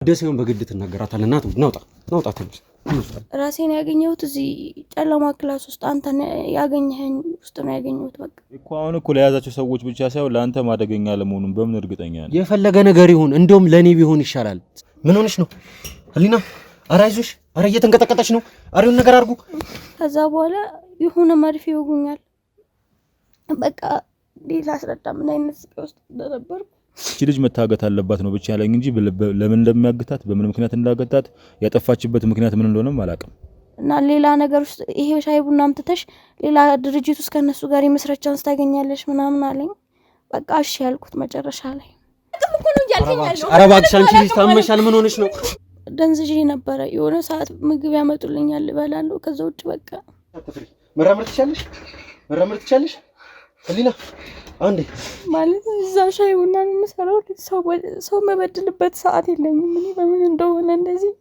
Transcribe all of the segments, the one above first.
ደሴውን በግድ ተናገራታለህ ናውጣ ትንሽ ራሴን ያገኘሁት እዚህ ጨለማ ክላስ ውስጥ አንተን ያገኘኸኝ ውስጥ ነው ያገኘሁት በቃ እኮ አሁን እኮ ለያዛቸው ሰዎች ብቻ ሳይሆን ለአንተ ማደገኛ ለመሆኑን በምን እርግጠኛ ነህ? የፈለገ ነገር ይሁን እንደውም ለኔ ቢሆን ይሻላል። ምን ሆነሽ ነው ህሊና? ኧረ አይዞሽ፣ ኧረ እየተንቀጠቀጠች ነው። አሪውን ነገር አድርጉ። ከዛ በኋላ የሆነ መርፌ ይወጉኛል። በቃ ሌላ አስረዳ ምን አይነት ስቃይ ውስጥ እንደነበርኩ። እቺ ልጅ መታገት አለባት ነው ብቻ ያለኝ እንጂ ለምን እንደሚያግታት በምን ምክንያት እንዳገታት ያጠፋችበት ምክንያት ምን እንደሆነም አላውቅም። እና ሌላ ነገር ውስጥ ይሄ ሻይ ቡና አምጥተሽ ሌላ ድርጅት ውስጥ ከነሱ ጋር የመስራት ቻንስ ታገኛለሽ ምናምን አለኝ። በቃ እሺ ያልኩት መጨረሻ ላይ ኧረ እባክሽ አንቺ ልጅ ታመሻል። ምን ሆነሽ ነው? ደንዝዤ ነበረ። የሆነ ሰዓት ምግብ ያመጡልኛል እበላለሁ። ከዛ ውጭ በቃ መራመድ ትችያለሽ ህሊና? አንዴ ማለት እዛ ሻይ ቡና የምሰራው ሰው መበድልበት ሰዓት የለኝም። እኔ በምን እንደሆነ እንደዚህ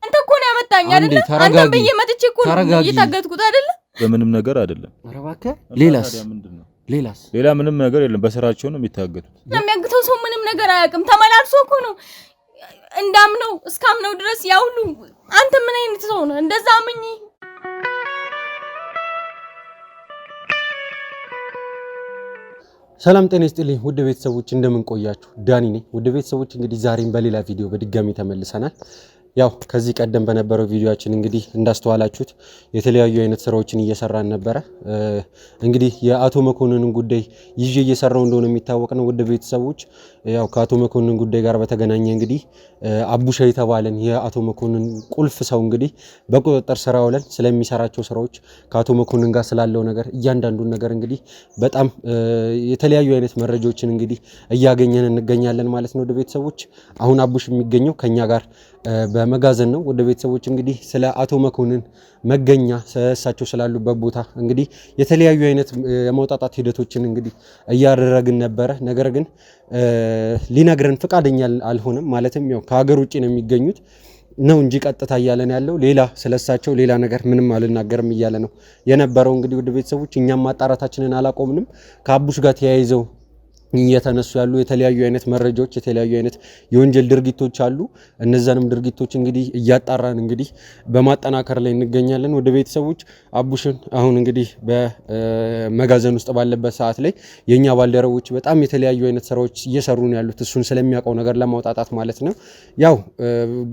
አንተ እኮ ነው ያመጣኝ አይደል? አንተ በየመጥቼ እኮ እየታገትኩት አይደል? በምንም ነገር አይደለም። ኧረ እባክህ ሌላስ ሌላ ምንም ነገር የለም። በስራቸው ነው የሚታገቱት። የሚያግተው ሰው ምንም ነገር አያውቅም። ተመላልሶ እኮ ነው እንዳምነው እስካምነው ድረስ ያውሉ። አንተ ምን አይነት ሰው ነው እንደዛ አምኝ? ሰላም ጤና ይስጥልኝ ውድ ቤተሰቦች እንደምን ቆያችሁ? ዳኒ ነኝ። ውድ ቤተሰቦች እንግዲህ ዛሬም በሌላ ቪዲዮ በድጋሚ ተመልሰናል። ያው ከዚህ ቀደም በነበረው ቪዲዮአችን እንግዲህ እንዳስተዋላችሁት የተለያዩ አይነት ስራዎችን እየሰራን ነበረ። እንግዲህ የአቶ መኮንንን ጉዳይ ይዤ እየሰራው እንደሆነ የሚታወቅ ነው። ውድ ቤተሰቦች ያው ከአቶ መኮንን ጉዳይ ጋር በተገናኘ እንግዲህ አቡሻ የተባለን የአቶ መኮንን ቁልፍ ሰው እንግዲህ በቁጥጥር ስር አውለን ስለሚሰራቸው ስራዎች ከአቶ መኮንን ጋር ስላለው ነገር እያንዳንዱን ነገር እንግዲህ በጣም የተለያዩ አይነት መረጃዎችን እንግዲህ እያገኘን እንገኛለን ማለት ነው። ውድ ቤተሰቦች አሁን አቡሽ የሚገኘው ከኛ ጋር በመጋዘን ነው። ወደ ቤተሰቦች እንግዲህ ስለ አቶ መኮንን መገኛ እሳቸው ስላሉበት ቦታ እንግዲህ የተለያዩ አይነት የመውጣጣት ሂደቶችን እንግዲህ እያደረግን ነበረ። ነገር ግን ሊነግረን ፈቃደኛ አልሆነም። ማለትም ያው ከሀገር ውጪ ነው የሚገኙት ነው እንጂ ቀጥታ እያለን ያለው ሌላ ስለሳቸው ሌላ ነገር ምንም አልናገርም እያለ ነው የነበረው። እንግዲህ ወደ ቤተሰቦች እኛም ማጣራታችንን አላቆምንም። ከአቡሽ ጋር ተያይዘው እየተነሱ ያሉ የተለያዩ አይነት መረጃዎች የተለያዩ አይነት የወንጀል ድርጊቶች አሉ። እነዛንም ድርጊቶች እንግዲህ እያጣራን እንግዲህ በማጠናከር ላይ እንገኛለን። ወደ ቤተሰቦች አቡሽን አሁን እንግዲህ በመጋዘን ውስጥ ባለበት ሰዓት ላይ የኛ ባልደረቦች በጣም የተለያዩ አይነት ስራዎች እየሰሩ ነው ያሉት እሱን ስለሚያውቀው ነገር ለማውጣጣት ማለት ነው። ያው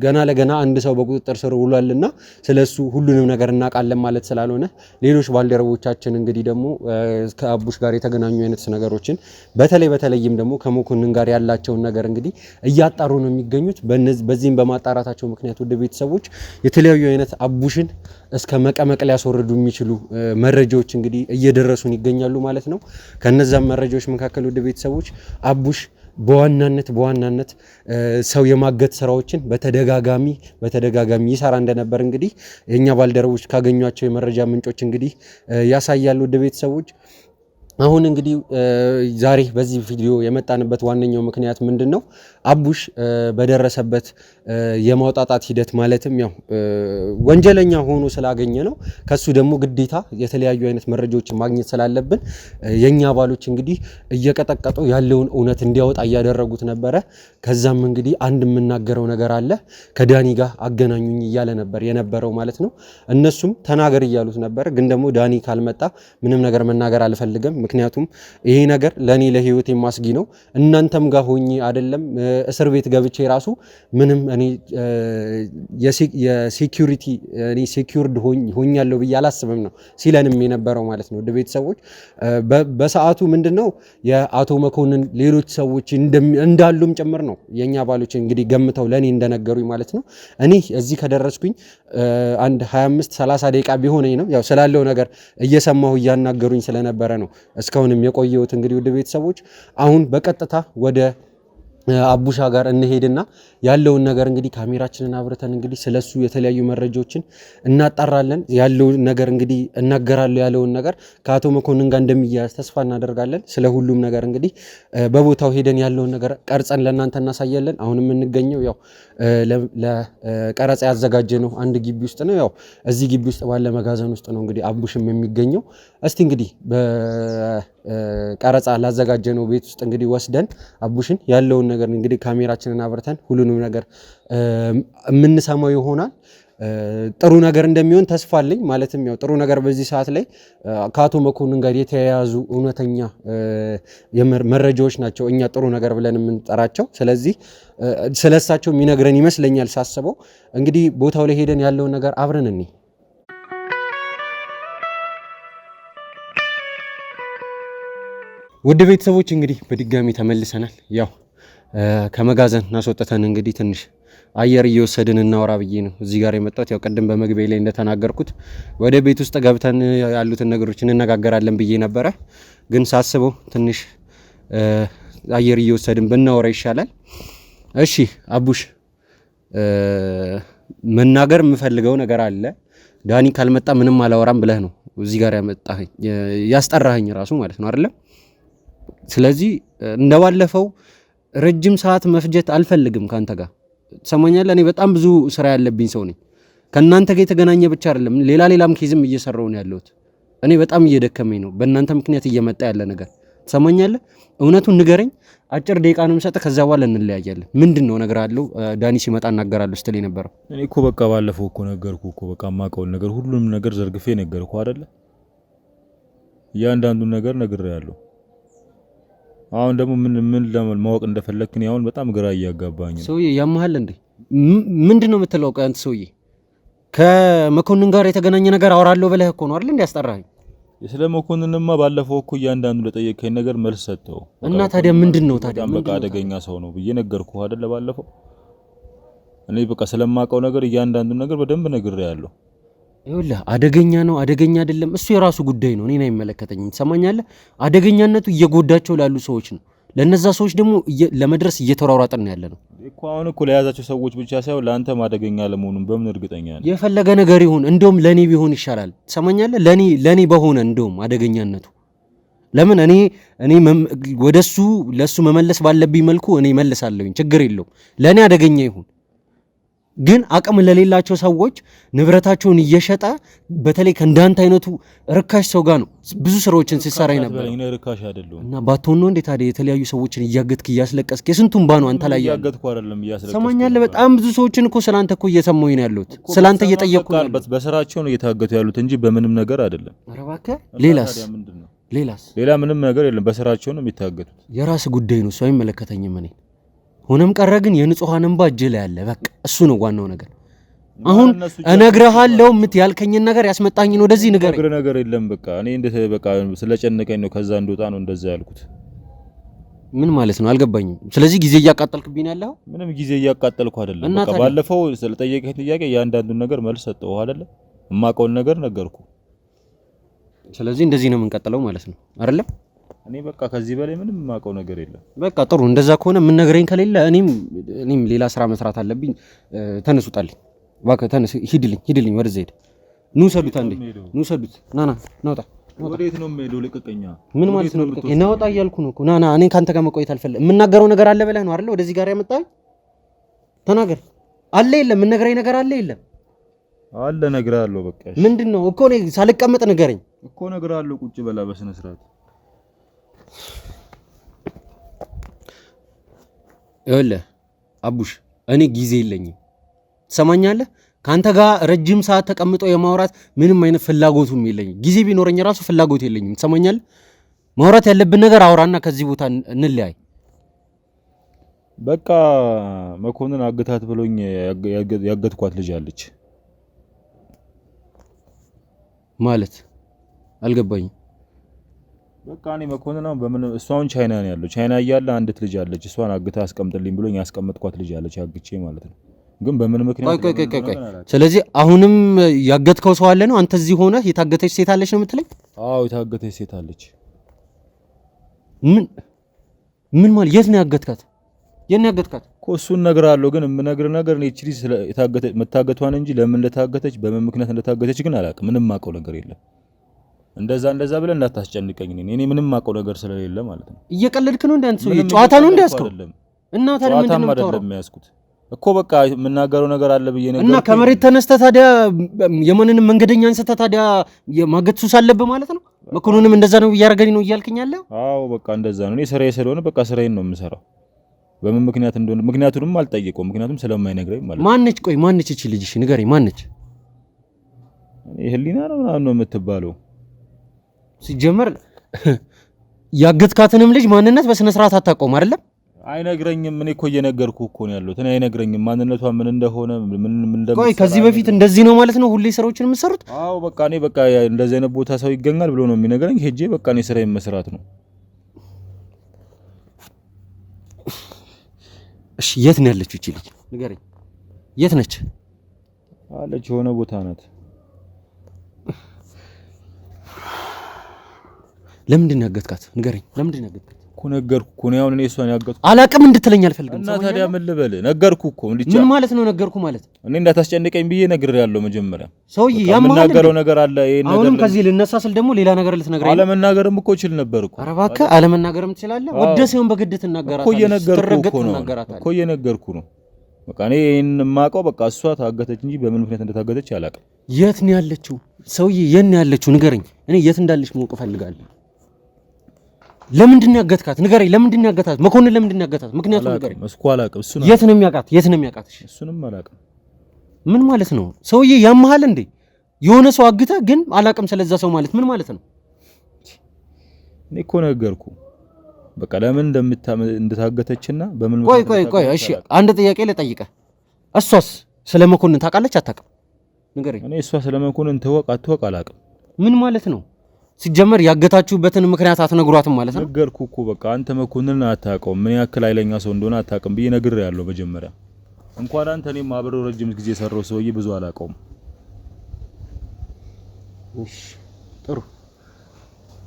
ገና ለገና አንድ ሰው በቁጥጥር ስር ውሏልና ስለሱ ሁሉንም ነገር እናውቃለን ማለት ስላልሆነ ሌሎች ባልደረቦቻችን እንግዲህ ደግሞ ከአቡሽ ጋር የተገናኙ አይነት ነገሮችን በተለይም ደግሞ ከመኮንን ጋር ያላቸውን ነገር እንግዲህ እያጣሩ ነው የሚገኙት። በዚህም በማጣራታቸው ምክንያት ወደ ቤተሰቦች የተለያዩ አይነት አቡሽን እስከ መቀመቅ ሊያስወርዱ የሚችሉ መረጃዎች እንግዲህ እየደረሱን ይገኛሉ ማለት ነው። ከነዛም መረጃዎች መካከል ወደ ቤተሰቦች አቡሽ በዋናነት ሰው የማገት ስራዎችን በተደጋጋሚ ይሰራ እንደነበር እንግዲህ የኛ ባልደረቦች ካገኟቸው የመረጃ ምንጮች እንግዲህ ያሳያሉ። ወደ ቤተሰቦች አሁን እንግዲህ ዛሬ በዚህ ቪዲዮ የመጣንበት ዋነኛው ምክንያት ምንድነው? አቡሽ በደረሰበት የማውጣጣት ሂደት ማለትም ያው ወንጀለኛ ሆኖ ስላገኘ ነው። ከሱ ደግሞ ግዴታ የተለያዩ አይነት መረጃዎችን ማግኘት ስላለብን የኛ አባሎች እንግዲህ እየቀጠቀጡ ያለውን እውነት እንዲያወጣ እያደረጉት ነበረ። ከዛም እንግዲህ አንድ የምናገረው ነገር አለ ከዳኒ ጋር አገናኙኝ እያለ ነበር የነበረው ማለት ነው። እነሱም ተናገር እያሉት ነበር። ግን ደግሞ ዳኒ ካልመጣ ምንም ነገር መናገር አልፈልግም፣ ምክንያቱም ይሄ ነገር ለኔ ለህይወቴ ማስጊ ነው። እናንተም ጋር ሆኜ አይደለም እስር ቤት ገብቼ ራሱ ምንም እኔ የሴኩሪቲ እኔ ሴኩርድ ሆኛለሁ ብዬ አላስብም ነው ሲለንም የነበረው ማለት ነው። ወደ ቤተሰቦች በሰዓቱ ምንድነው የአቶ መኮንን ሌሎች ሰዎች እንዳሉም ጭምር ነው የኛ ባሎች እንግዲህ ገምተው ለኔ እንደነገሩኝ ማለት ነው። እኔ እዚህ ከደረስኩኝ አንድ 25-30 ደቂቃ ቢሆነኝ ነው ያው ስላለው ነገር እየሰማሁ እያናገሩኝ ስለነበረ ነው እስካሁንም የቆየሁት። እንግዲህ ወደ ቤተሰቦች አሁን በቀጥታ ወደ አቡሻ ጋር እንሄድና ያለውን ነገር እንግዲህ ካሜራችንን አብርተን እንግዲህ ስለሱ የተለያዩ መረጃዎችን እናጣራለን። ያለውን ነገር እንግዲህ እናገራለሁ ያለውን ነገር ከአቶ መኮንን ጋር እንደሚያያዝ ተስፋ እናደርጋለን። ስለ ሁሉም ነገር እንግዲህ በቦታው ሄደን ያለውን ነገር ቀርጸን ለእናንተ እናሳያለን። አሁን የምንገኘው ያው ለቀረጻ ያዘጋጀ ነው አንድ ግቢ ውስጥ ነው። ያው እዚህ ግቢ ውስጥ ባለ መጋዘን ውስጥ ነው እንግዲህ አቡሽም የሚገኘው። እስቲ እንግዲህ በቀረጻ ላዘጋጀ ነው ቤት ውስጥ እንግዲህ ወስደን አቡሽን ያለውን ነገር እንግዲህ ካሜራችንን አብርተን ሁሉንም ነገር የምንሰማው ይሆናል። ጥሩ ነገር እንደሚሆን ተስፋ አለኝ። ማለትም ያው ጥሩ ነገር በዚህ ሰዓት ላይ ከአቶ መኮንን ጋር የተያያዙ እውነተኛ መረጃዎች ናቸው እኛ ጥሩ ነገር ብለን የምንጠራቸው። ስለዚህ ስለሳቸው የሚነግረን ይመስለኛል ሳስበው። እንግዲህ ቦታው ላይ ሄደን ያለውን ነገር አብረን እንይ። ውድ ቤተሰቦች እንግዲህ በድጋሚ ተመልሰናል። ያው ከመጋዘን እናስወጥተን እንግዲህ ትንሽ አየር እየወሰድን እናወራ ብዬ ነው እዚህ ጋር የመጣሁት። ያው ቅድም በመግቢያ ላይ እንደተናገርኩት ወደ ቤት ውስጥ ገብተን ያሉትን ነገሮች እንነጋገራለን ብዬ ነበረ፣ ግን ሳስበው ትንሽ አየር እየወሰድን ብናወራ ይሻላል። እሺ አቡሽ፣ መናገር የምፈልገው ነገር አለ። ዳኒ ካልመጣ ምንም አላወራም ብለህ ነው እዚህ ጋር ያስጠራኸኝ ራሱ ማለት ነው አይደለም? ስለዚህ እንደባለፈው ረጅም ሰዓት መፍጀት አልፈልግም ካንተ ጋር ሰማኛለህ። እኔ በጣም ብዙ ስራ ያለብኝ ሰው ነኝ። ከናንተ ጋር የተገናኘ ብቻ አይደለም ሌላም ኬዝም እየሰራው ነው ያለሁት። እኔ በጣም እየደከመኝ ነው በእናንተ ምክንያት እየመጣ ያለ ነገር ሰማኛለህ። እውነቱን ንገረኝ። አጭር ደቂቃ ነው የምሰጥህ፣ ከዛ በኋላ እንለያያለን። ምንድነው ነገር አለው? ዳኒ ሲመጣ እናገራለሁ ስትል የነበረው እኔ እኮ በቃ ባለፈው እኮ ነገርኩህ እኮ በቃ የማውቀውን ነገር ሁሉንም ነገር ዘርግፌ ነገርኩህ አይደለ? እያንዳንዱን ነገር ነግሬያለሁ። አሁን ደግሞ ምን ለማወቅ እንደፈለክኝ አሁን በጣም ግራ እያጋባኝ ነው። ሰውዬ ያመሃል እንዴ? ምንድነው የምትለው? አንተ ሰውዬ ከመኮንን ጋር የተገናኘ ነገር አወራለሁ ብለህ እኮ ነው አይደል እንዴ ያስጠራኸኝ? ስለ መኮንንማ ባለፈው እኮ እያንዳንዱ ለጠየቀኝ ነገር መልስ ሰጠው። እና ታዲያ ምንድነው ታዲያ? በቃ አደገኛ ሰው ነው ብዬ ነገርኩህ አይደለ ባለፈው። እኔ በቃ ስለማውቀው ነገር እያንዳንዱ ነገር በደንብ ነግሬያለሁ። ይኸውልህ አደገኛ ነው አደገኛ አይደለም እሱ የራሱ ጉዳይ ነው፣ እኔን አይመለከተኝም። ትሰማኛለህ? አደገኛነቱ እየጎዳቸው ላሉ ሰዎች ነው። ለነዛ ሰዎች ደግሞ ለመድረስ እየተሯሯጥን ያለ ነው እኮ። አሁን እኮ ለያዛቸው ሰዎች ብቻ ሳይሆን ለአንተም አደገኛ ለመሆኑን በምን እርግጠኛ ነህ? የፈለገ ነገር ይሁን፣ እንደውም ለኔ ቢሆን ይሻላል። ትሰማኛለህ? ለኔ በሆነ እንደውም አደገኛነቱ ለምን እኔ ወደሱ ለሱ መመለስ ባለብኝ መልኩ እኔ መልሳለሁኝ፣ ችግር የለውም። ለኔ አደገኛ ይሁን ግን አቅም ለሌላቸው ሰዎች ንብረታቸውን እየሸጠ በተለይ ከእንዳንተ አይነቱ ርካሽ ሰው ጋር ነው ብዙ ስራዎችን ሲሰራ ነበር። እኔ ርካሽ አይደለም እና ባትሆን ነው እንዴ ታዲያ የተለያዩ ሰዎችን እያገትክ እያስለቀስክ የስንቱን ባኑ አንተ ላይ እያገትኩ አይደለም እያስለቀስኩ ሰማኛለህ። በጣም ብዙ ሰዎችን እኮ ስላንተ እኮ እየሰማሁኝ ነው ያሉት፣ ስላንተ እየጠየቅኩ ነው። በስራቸው ነው እየታገቱ ያሉት እንጂ በምንም ነገር አይደለም። ኧረ እባክህ ሌላ ምንም ነገር የለም። በስራቸው ነው የሚታገቱት። የራስ ጉዳይ ነው፣ እሱ አይመለከተኝም እኔ። ሆነም ቀረ ግን የንጹሃን እንባ እጅ ላይ አለ። በቃ እሱ ነው ዋናው ነገር። አሁን እነግርሃለሁ ያልከኝን ነገር ያስመጣኝን ወደዚህ ነገር የለም። በቃ እኔ በቃ ስለጨነቀኝ ነው ከዛ እንደወጣ ነው እንደዛ ያልኩት። ምን ማለት ነው አልገባኝም። ስለዚህ ጊዜ እያቃጠልክብኝ ያለው? ምንም ጊዜ እያቃጠልኩ አይደለም። በቃ ባለፈው ስለጠየቀኝ ጥያቄ ያንዳንዱን ነገር መልስ ሰጠው አይደለ? የማውቀውን ነገር ነገርኩ። ስለዚህ እንደዚህ ነው የምንቀጥለው ማለት ነው አይደለም? እኔ በቃ ከዚህ በላይ ምንም የማውቀው ነገር የለም። በቃ ጥሩ። እንደዛ ከሆነ ምን ነገረኝ ከሌለ እኔም ሌላ ስራ መስራት አለብኝ። ተነስ ውጣልኝ እባክህ፣ ተነስ ሂድልኝ ወደዛ ሄድ። ኑ ሰዱት አንዴ ኑ ሰዱት። ና ውጣ። ወዴት ነው የምሄደው? ልቀቀኛ። ምን ማለት ነው ልቀቀኝ? ና ውጣ እያልኩ ነው እኮ። ና እኔ ካንተ ጋር መቆየት አልፈልግም። የምናገረው ነገር አለ ብለህ ነው አይደል ወደዚህ ጋር ያመጣኸኝ? ተናገር። አለ የለም? ምን ነገረኝ ነገር አለ የለም? አለ እነግርሃለሁ። በቃ ምንድነው እኮ እኔ ሳልቀመጥ ንገረኝ እኮ እነግርሃለሁ። ቁጭ በላ በስነ ስርዓት። ይኸውልህ አቡሽ እኔ ጊዜ የለኝም ትሰማኛለህ? ካንተ ጋር ረጅም ሰዓት ተቀምጦ የማውራት ምንም አይነት ፍላጎቱም የለኝም። ጊዜ ቢኖረኝ ራሱ ፍላጎት የለኝም። ትሰማኛለህ? ማውራት ያለብን ነገር አውራና ከዚህ ቦታ እንለያይ። በቃ መኮንን አግታት ብሎኝ ያገትኳት ልጅ አለች ማለት አልገባኝም። በቃ እኔ መኮንን ነው በምን እሷን ቻይና ነው ያለው። ቻይና እያለ አንዲት ልጅ አለች። እሷን አግታ አስቀምጥልኝ ብሎኝ ያስቀመጥኳት ልጅ አለች አግቼ ማለት ነው። ግን በምን ምክንያት ቆይ ስለዚህ አሁንም ያገትከው ሰው አለ ነው? አንተ እዚህ ሆነህ የታገተች ሴት አለች ነው የምትለኝ? አዎ የታገተች ሴት አለች። ምን ማለት የት ነው ያገትካት? እኮ እሱን እነግርሃለሁ። ግን የምነግርህ ነገር እኔ እቺ ልጅ መታገቷን እንጂ ለምን እንደታገተች በምን ምክንያት እንደታገተች ግን አላውቅም። ምንም ማውቀው ነገር የለም። እንደዛ ብለን እንዳታስጨንቀኝ። እኔ ምንም ማውቀው ነገር ስለሌለ ማለት ነው። እየቀለድክ ነው እንዴ አንተ? ሰው ጨዋታ ነው እንዴ ያስከው? እና ታዲያ ምንድን ነው አይደለም ያስኩት እኮ በቃ የምናገረው ነገር አለ ብዬ ነገር እና ከመሬት ተነስተህ ታዲያ የማንንም መንገደኛ አንስተህ ታዲያ የማገት ሱስ አለብህ ማለት ነው። መኮንንም እንደዛ ነው እያደረገኝ ነው እያልከኝ ያለው? አዎ በቃ እንደዛ ነው። እኔ ስራዬ ስለሆነ በቃ ስራዬን ነው የምሰራው። በምን ምክንያት እንደሆነ ምክንያቱንም አልጠየቀው ምክንያቱም ስለማይነግረኝ ማለት ማነች? ቆይ ማነች እቺ ልጅ? እሺ ንገረኝ ማነች? ህሊና ነው የምትባለው። ሲጀመር ያገትካትንም ልጅ ማንነት በስነ ስርዓት አታውቀውም አይደለም? አይነግረኝም። እኔ እኮ እየነገርኩህ እኮ ነው ያለሁት። እኔ አይነግረኝም ማንነቷ ምን እንደሆነ ምን እንደምትሰራ። ቆይ ከዚህ በፊት እንደዚህ ነው ማለት ነው ሁሌ ስራዎችን የምትሰሩት? አዎ በቃ እኔ በቃ እንደዚህ አይነት ቦታ ሰው ይገኛል ብሎ ነው የሚነግረኝ። ሄጄ በቃ እኔ ስራዬን መስራት ነው። እሺ የት ነው ያለችው እቺ ልጅ? ንገረኝ። የት ነች? አለች የሆነ ቦታ ናት። ለምንድን ነው ያገትካት? ንገረኝ። ለምንድን ነው ያገትካት? እኮ ነገርኩህ እኮ ነው። አሁን እኔ እሷን ያገትኩ አላቅም እንድትለኝ አልፈልግም። እና ታዲያ ምን ልበል? ነገርኩህ እኮ እንዴ። ምን ማለት ነው ነገርኩ ማለት? እኔ እንዳታስጨንቀኝ ብዬ ነግሬያለሁ። መጀመሪያ ሰውዬ የምናገረው ነገር አለ። ይሄ ነገር አሁንም ከዚህ ልነሳ ስል ደግሞ ሌላ ነገር ልትነግረኝ? አለመናገርም እኮ እችል ነበር እኮ። ኧረ እባክህ አለመናገርም ትችላለህ። ወደ ሲሆን በግድ ትናገራታለህ እኮ እየነገርኩህ ነው። በቃ እኔ የማውቀው በቃ እሷ ታገተች እንጂ በምን ምክንያት እንደታገተች አላውቅም። የት ነው ያለችው? ሰውዬ የት ነው ያለችው? ንገረኝ። እኔ የት እንዳለች ማወቅ እፈልጋለሁ። ለምንድን ነው ያገትካት? ንገረኝ። ለምንድን ነው ያገታት? መኮንን ለምንድን ነው ያገታት? ምክንያቱም ንገረኝ። እስኮ አላውቅም። እሱ ነው የት ነው የሚያውቃት? የት ነው የሚያውቃት? እሺ እሱንም አላውቅም። ምን ማለት ነው? ሰውዬ ያመሃል እንዴ? የሆነ ሰው አግተህ ግን አላውቅም ስለዛ ሰው ማለት ምን ማለት ነው? እኔ እኮ ነገርኩህ በቃ ለምን እንደታገተችና በምን ቆይ እሺ አንድ ጥያቄ ልጠይቅህ። እሷስ ስለ መኮንን ታውቃለች አታውቅም? ንገረኝ። እኔ እሷ ስለ መኮንን አትወቅ አላውቅም። ምን ማለት ነው? ሲጀመር ያገታችሁበትን ምክንያት አትነግሯትም ማለት ነው? ነገርኩህ እኮ በቃ አንተ መኮንን አታውቀውም። ምን ያክል ኃይለኛ ሰው እንደሆነ አታውቅም ብዬ ነግሬሃለሁ መጀመሪያ። እንኳን አንተ እኔም አብረው ረጅም ጊዜ ሰራው ሰውዬ ብዙ አላውቀውም። እሺ ጥሩ።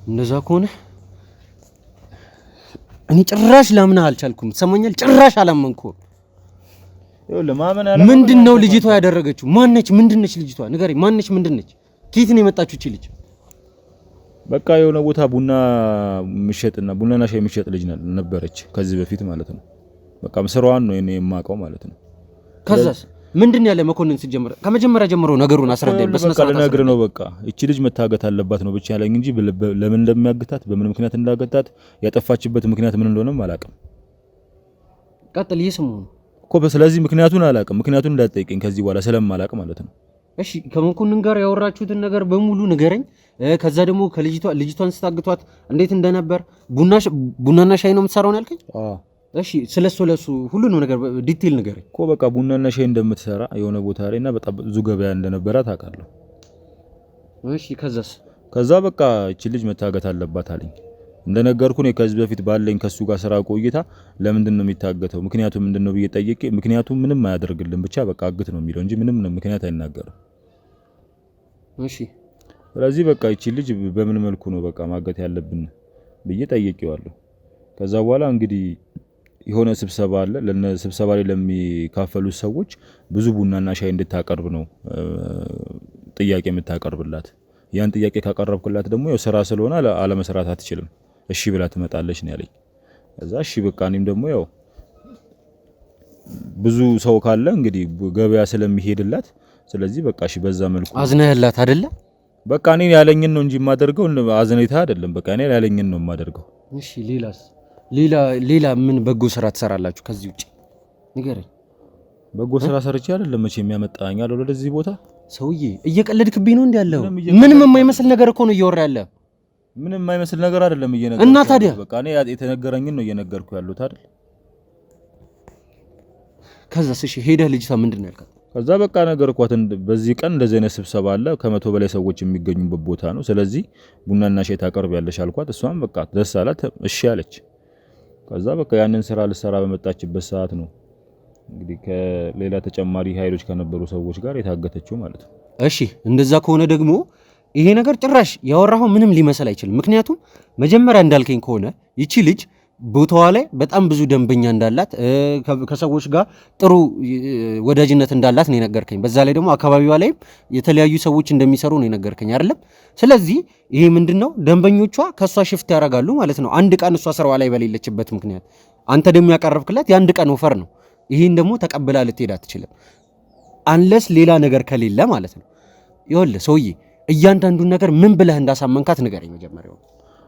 እንደዛ ከሆነ እኔ ጭራሽ ላምንህ አልቻልኩም። ትሰማኛለህ? ጭራሽ አላመንኩም። ይኸውልህ ማመን ያለ ምንድነው ልጅቷ ያደረገችው? ማነች? ምንድነች ልጅቷ? ንገረኝ። ማነች? ምንድነች? ከየት ነው የመጣችው እቺ ልጅ? በቃ የሆነ ቦታ ቡናና ሻይ የሚሸጥ ልጅ ነበረች ከዚህ በፊት ማለት ነው። በቃ ስራዋን ነው እኔ የማውቀው ማለት ነው። ከዛስ ምንድን ያለ መኮንን ሲጀምር ከመጀመሪያ ጀምሮ ነገሩን አስረዳኝ። በስነ ስርዓት ልነግርህ ነው። በቃ እቺ ልጅ መታገት አለባት ነው ብቻ ያለኝ እንጂ ለምን እንደሚያግታት በምን ምክንያት እንዳገታት ያጠፋችበት ምክንያት ምን እንደሆነም አላውቅም። ቀጥል። እየሰማሁ ነው እኮ ስለዚህ ምክንያቱን አላውቅም። ምክንያቱን እንዳትጠይቀኝ ከዚህ በኋላ ስለማላውቅ ማለት ነው። እሺ ከመኮንን ጋር ያወራችሁትን ነገር በሙሉ ንገረኝ። ከዛ ደግሞ ልጅቷን ስታግቷት እንዴት እንደነበር ቡናና ሻይ ነው የምትሰራው ነው ያልከኝ? አዎ እሺ ስለሱ ሁሉንም ነገር ዲቴል ንገረኝ። እኮ በቃ ቡናና ሻይ እንደምትሰራ የሆነ ቦታ ላይ እና በጣም ብዙ ገበያ እንደነበረ ታውቃለህ። እሺ ከዛ በቃ እቺ ልጅ መታገት አለባት አለኝ። እንደነገርኩ ነው ከዚህ በፊት ባለኝ ከሱ ጋር ስራ ቆይታ ለምንድን ነው የሚታገተው ምክንያቱ ምንድነው ብዬ ጠይቄ ምክንያቱ ምንም አያደርግልን ብቻ በቃ አግት ነው የሚለው እንጂ ምንም ምክንያት አይናገርም። እሺ ስለዚህ በቃ እቺ ልጅ በምን መልኩ ነው በቃ ማገት ያለብን ብዬ ጠይቄዋለሁ። ከዛ በኋላ እንግዲህ የሆነ ስብሰባ አለ። ስብሰባ ላይ ለሚካፈሉት ሰዎች ብዙ ቡናና ሻይ እንድታቀርብ ነው ጥያቄ የምታቀርብላት። ያን ጥያቄ ካቀረብኩላት ደግሞ ያው ስራ ስለሆነ አለመስራት አትችልም። እሺ ብላ ትመጣለች ነው ያለኝ። ከዛ እሺ በቃ እኔም ደግሞ ያው ብዙ ሰው ካለ እንግዲህ ገበያ ስለሚሄድላት ስለዚህ በቃ እሺ በዛ መልኩ አዝነህላት አይደለ? በቃ እኔ ያለኝን ነው እንጂ የማደርገው አዝነይታ አይደለም። በቃ እኔ ያለኝን ነው የማደርገው። እሺ ሌላስ? ሌላ ምን በጎ ስራ ትሰራላችሁ ከዚህ ውጪ ንገረኝ። በጎ ስራ ሰርቼ አይደለም መቼ የሚያመጣኝ አለ ወደዚህ ቦታ። ሰውዬ እየቀለድክብኝ ነው እንዴ ያለው? ምንም የማይመስል ነገር እኮ ነው እያወራ ያለው። ምንም የማይመስል ነገር አይደለም እየነገርኩ እና ታዲያ በቃ እኔ የተነገረኝን ነው እየነገርኩ ያለሁት አይደል? ከዛስ? እሺ ሄደህ ልጅቷ ምንድነው ያልካት? ከዛ በቃ ነገርኳት በዚህ ቀን እንደዚህ አይነት ስብሰባ አለ ከ100 በላይ ሰዎች የሚገኙበት ቦታ ነው። ስለዚህ ቡናና ሻይ ታቀርቢያለሽ አልኳት። እሷም በቃ ደስ አላት እሺ አለች። ከዛ በቃ ያንን ስራ ልሰራ በመጣችበት ሰዓት ነው እንግዲህ ከሌላ ተጨማሪ ኃይሎች ከነበሩ ሰዎች ጋር የታገተችው ማለት ነው። እሺ እንደዛ ከሆነ ደግሞ ይሄ ነገር ጭራሽ ያወራው ምንም ሊመስል አይችልም። ምክንያቱም መጀመሪያ እንዳልከኝ ከሆነ ይቺ ልጅ ቦታዋ ላይ በጣም ብዙ ደንበኛ እንዳላት ከሰዎች ጋር ጥሩ ወዳጅነት እንዳላት ነው የነገርከኝ። በዛ ላይ ደግሞ አካባቢዋ ላይ የተለያዩ ሰዎች እንደሚሰሩ ነው የነገርከኝ አይደለም? ስለዚህ ይሄ ምንድነው ደንበኞቿ ከሷ ሽፍት ያደርጋሉ ማለት ነው። አንድ ቀን እሷ ስራዋ ላይ በሌለችበት ምክንያት አንተ ደግሞ ያቀረብክላት የአንድ ቀን ኦፈር ነው። ይሄን ደግሞ ተቀብላ ልትሄድ አትችልም አንለስ ሌላ ነገር ከሌለ ማለት ነው። ይኸውልህ ሰውዬ እያንዳንዱን ነገር ምን ብለህ እንዳሳመንካት ንገረኝ መጀመሪያው።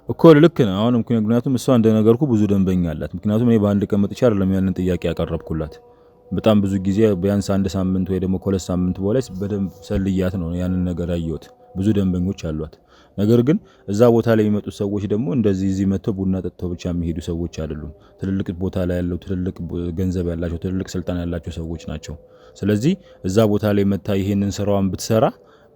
እኮ ልክ ነው። አሁን ምክንያቱም እሷ እንደነገርኩ ብዙ ደንበኛ አላት። ምክንያቱም እኔ በአንድ ቀን መጥቻ አይደለም ያንን ጥያቄ ያቀረብኩላት። በጣም ብዙ ጊዜ ቢያንስ አንድ ሳምንት ወይ ደግሞ ከሁለት ሳምንት በኋላ በደንብ ሰልያት ነው ያንን ነገር ያየሁት። ብዙ ደንበኞች አሏት። ነገር ግን እዛ ቦታ ላይ የሚመጡት ሰዎች ደግሞ እንደዚህ እዚህ መጥተው ቡና ጠጥተው ብቻ የሚሄዱ ሰዎች አይደሉም። ትልልቅ ቦታ ላይ ያለው ትልልቅ ገንዘብ ያላቸው ትልልቅ ስልጣን ያላቸው ሰዎች ናቸው። ስለዚህ እዛ ቦታ ላይ መታ ይሄንን ስራዋን ብትሰራ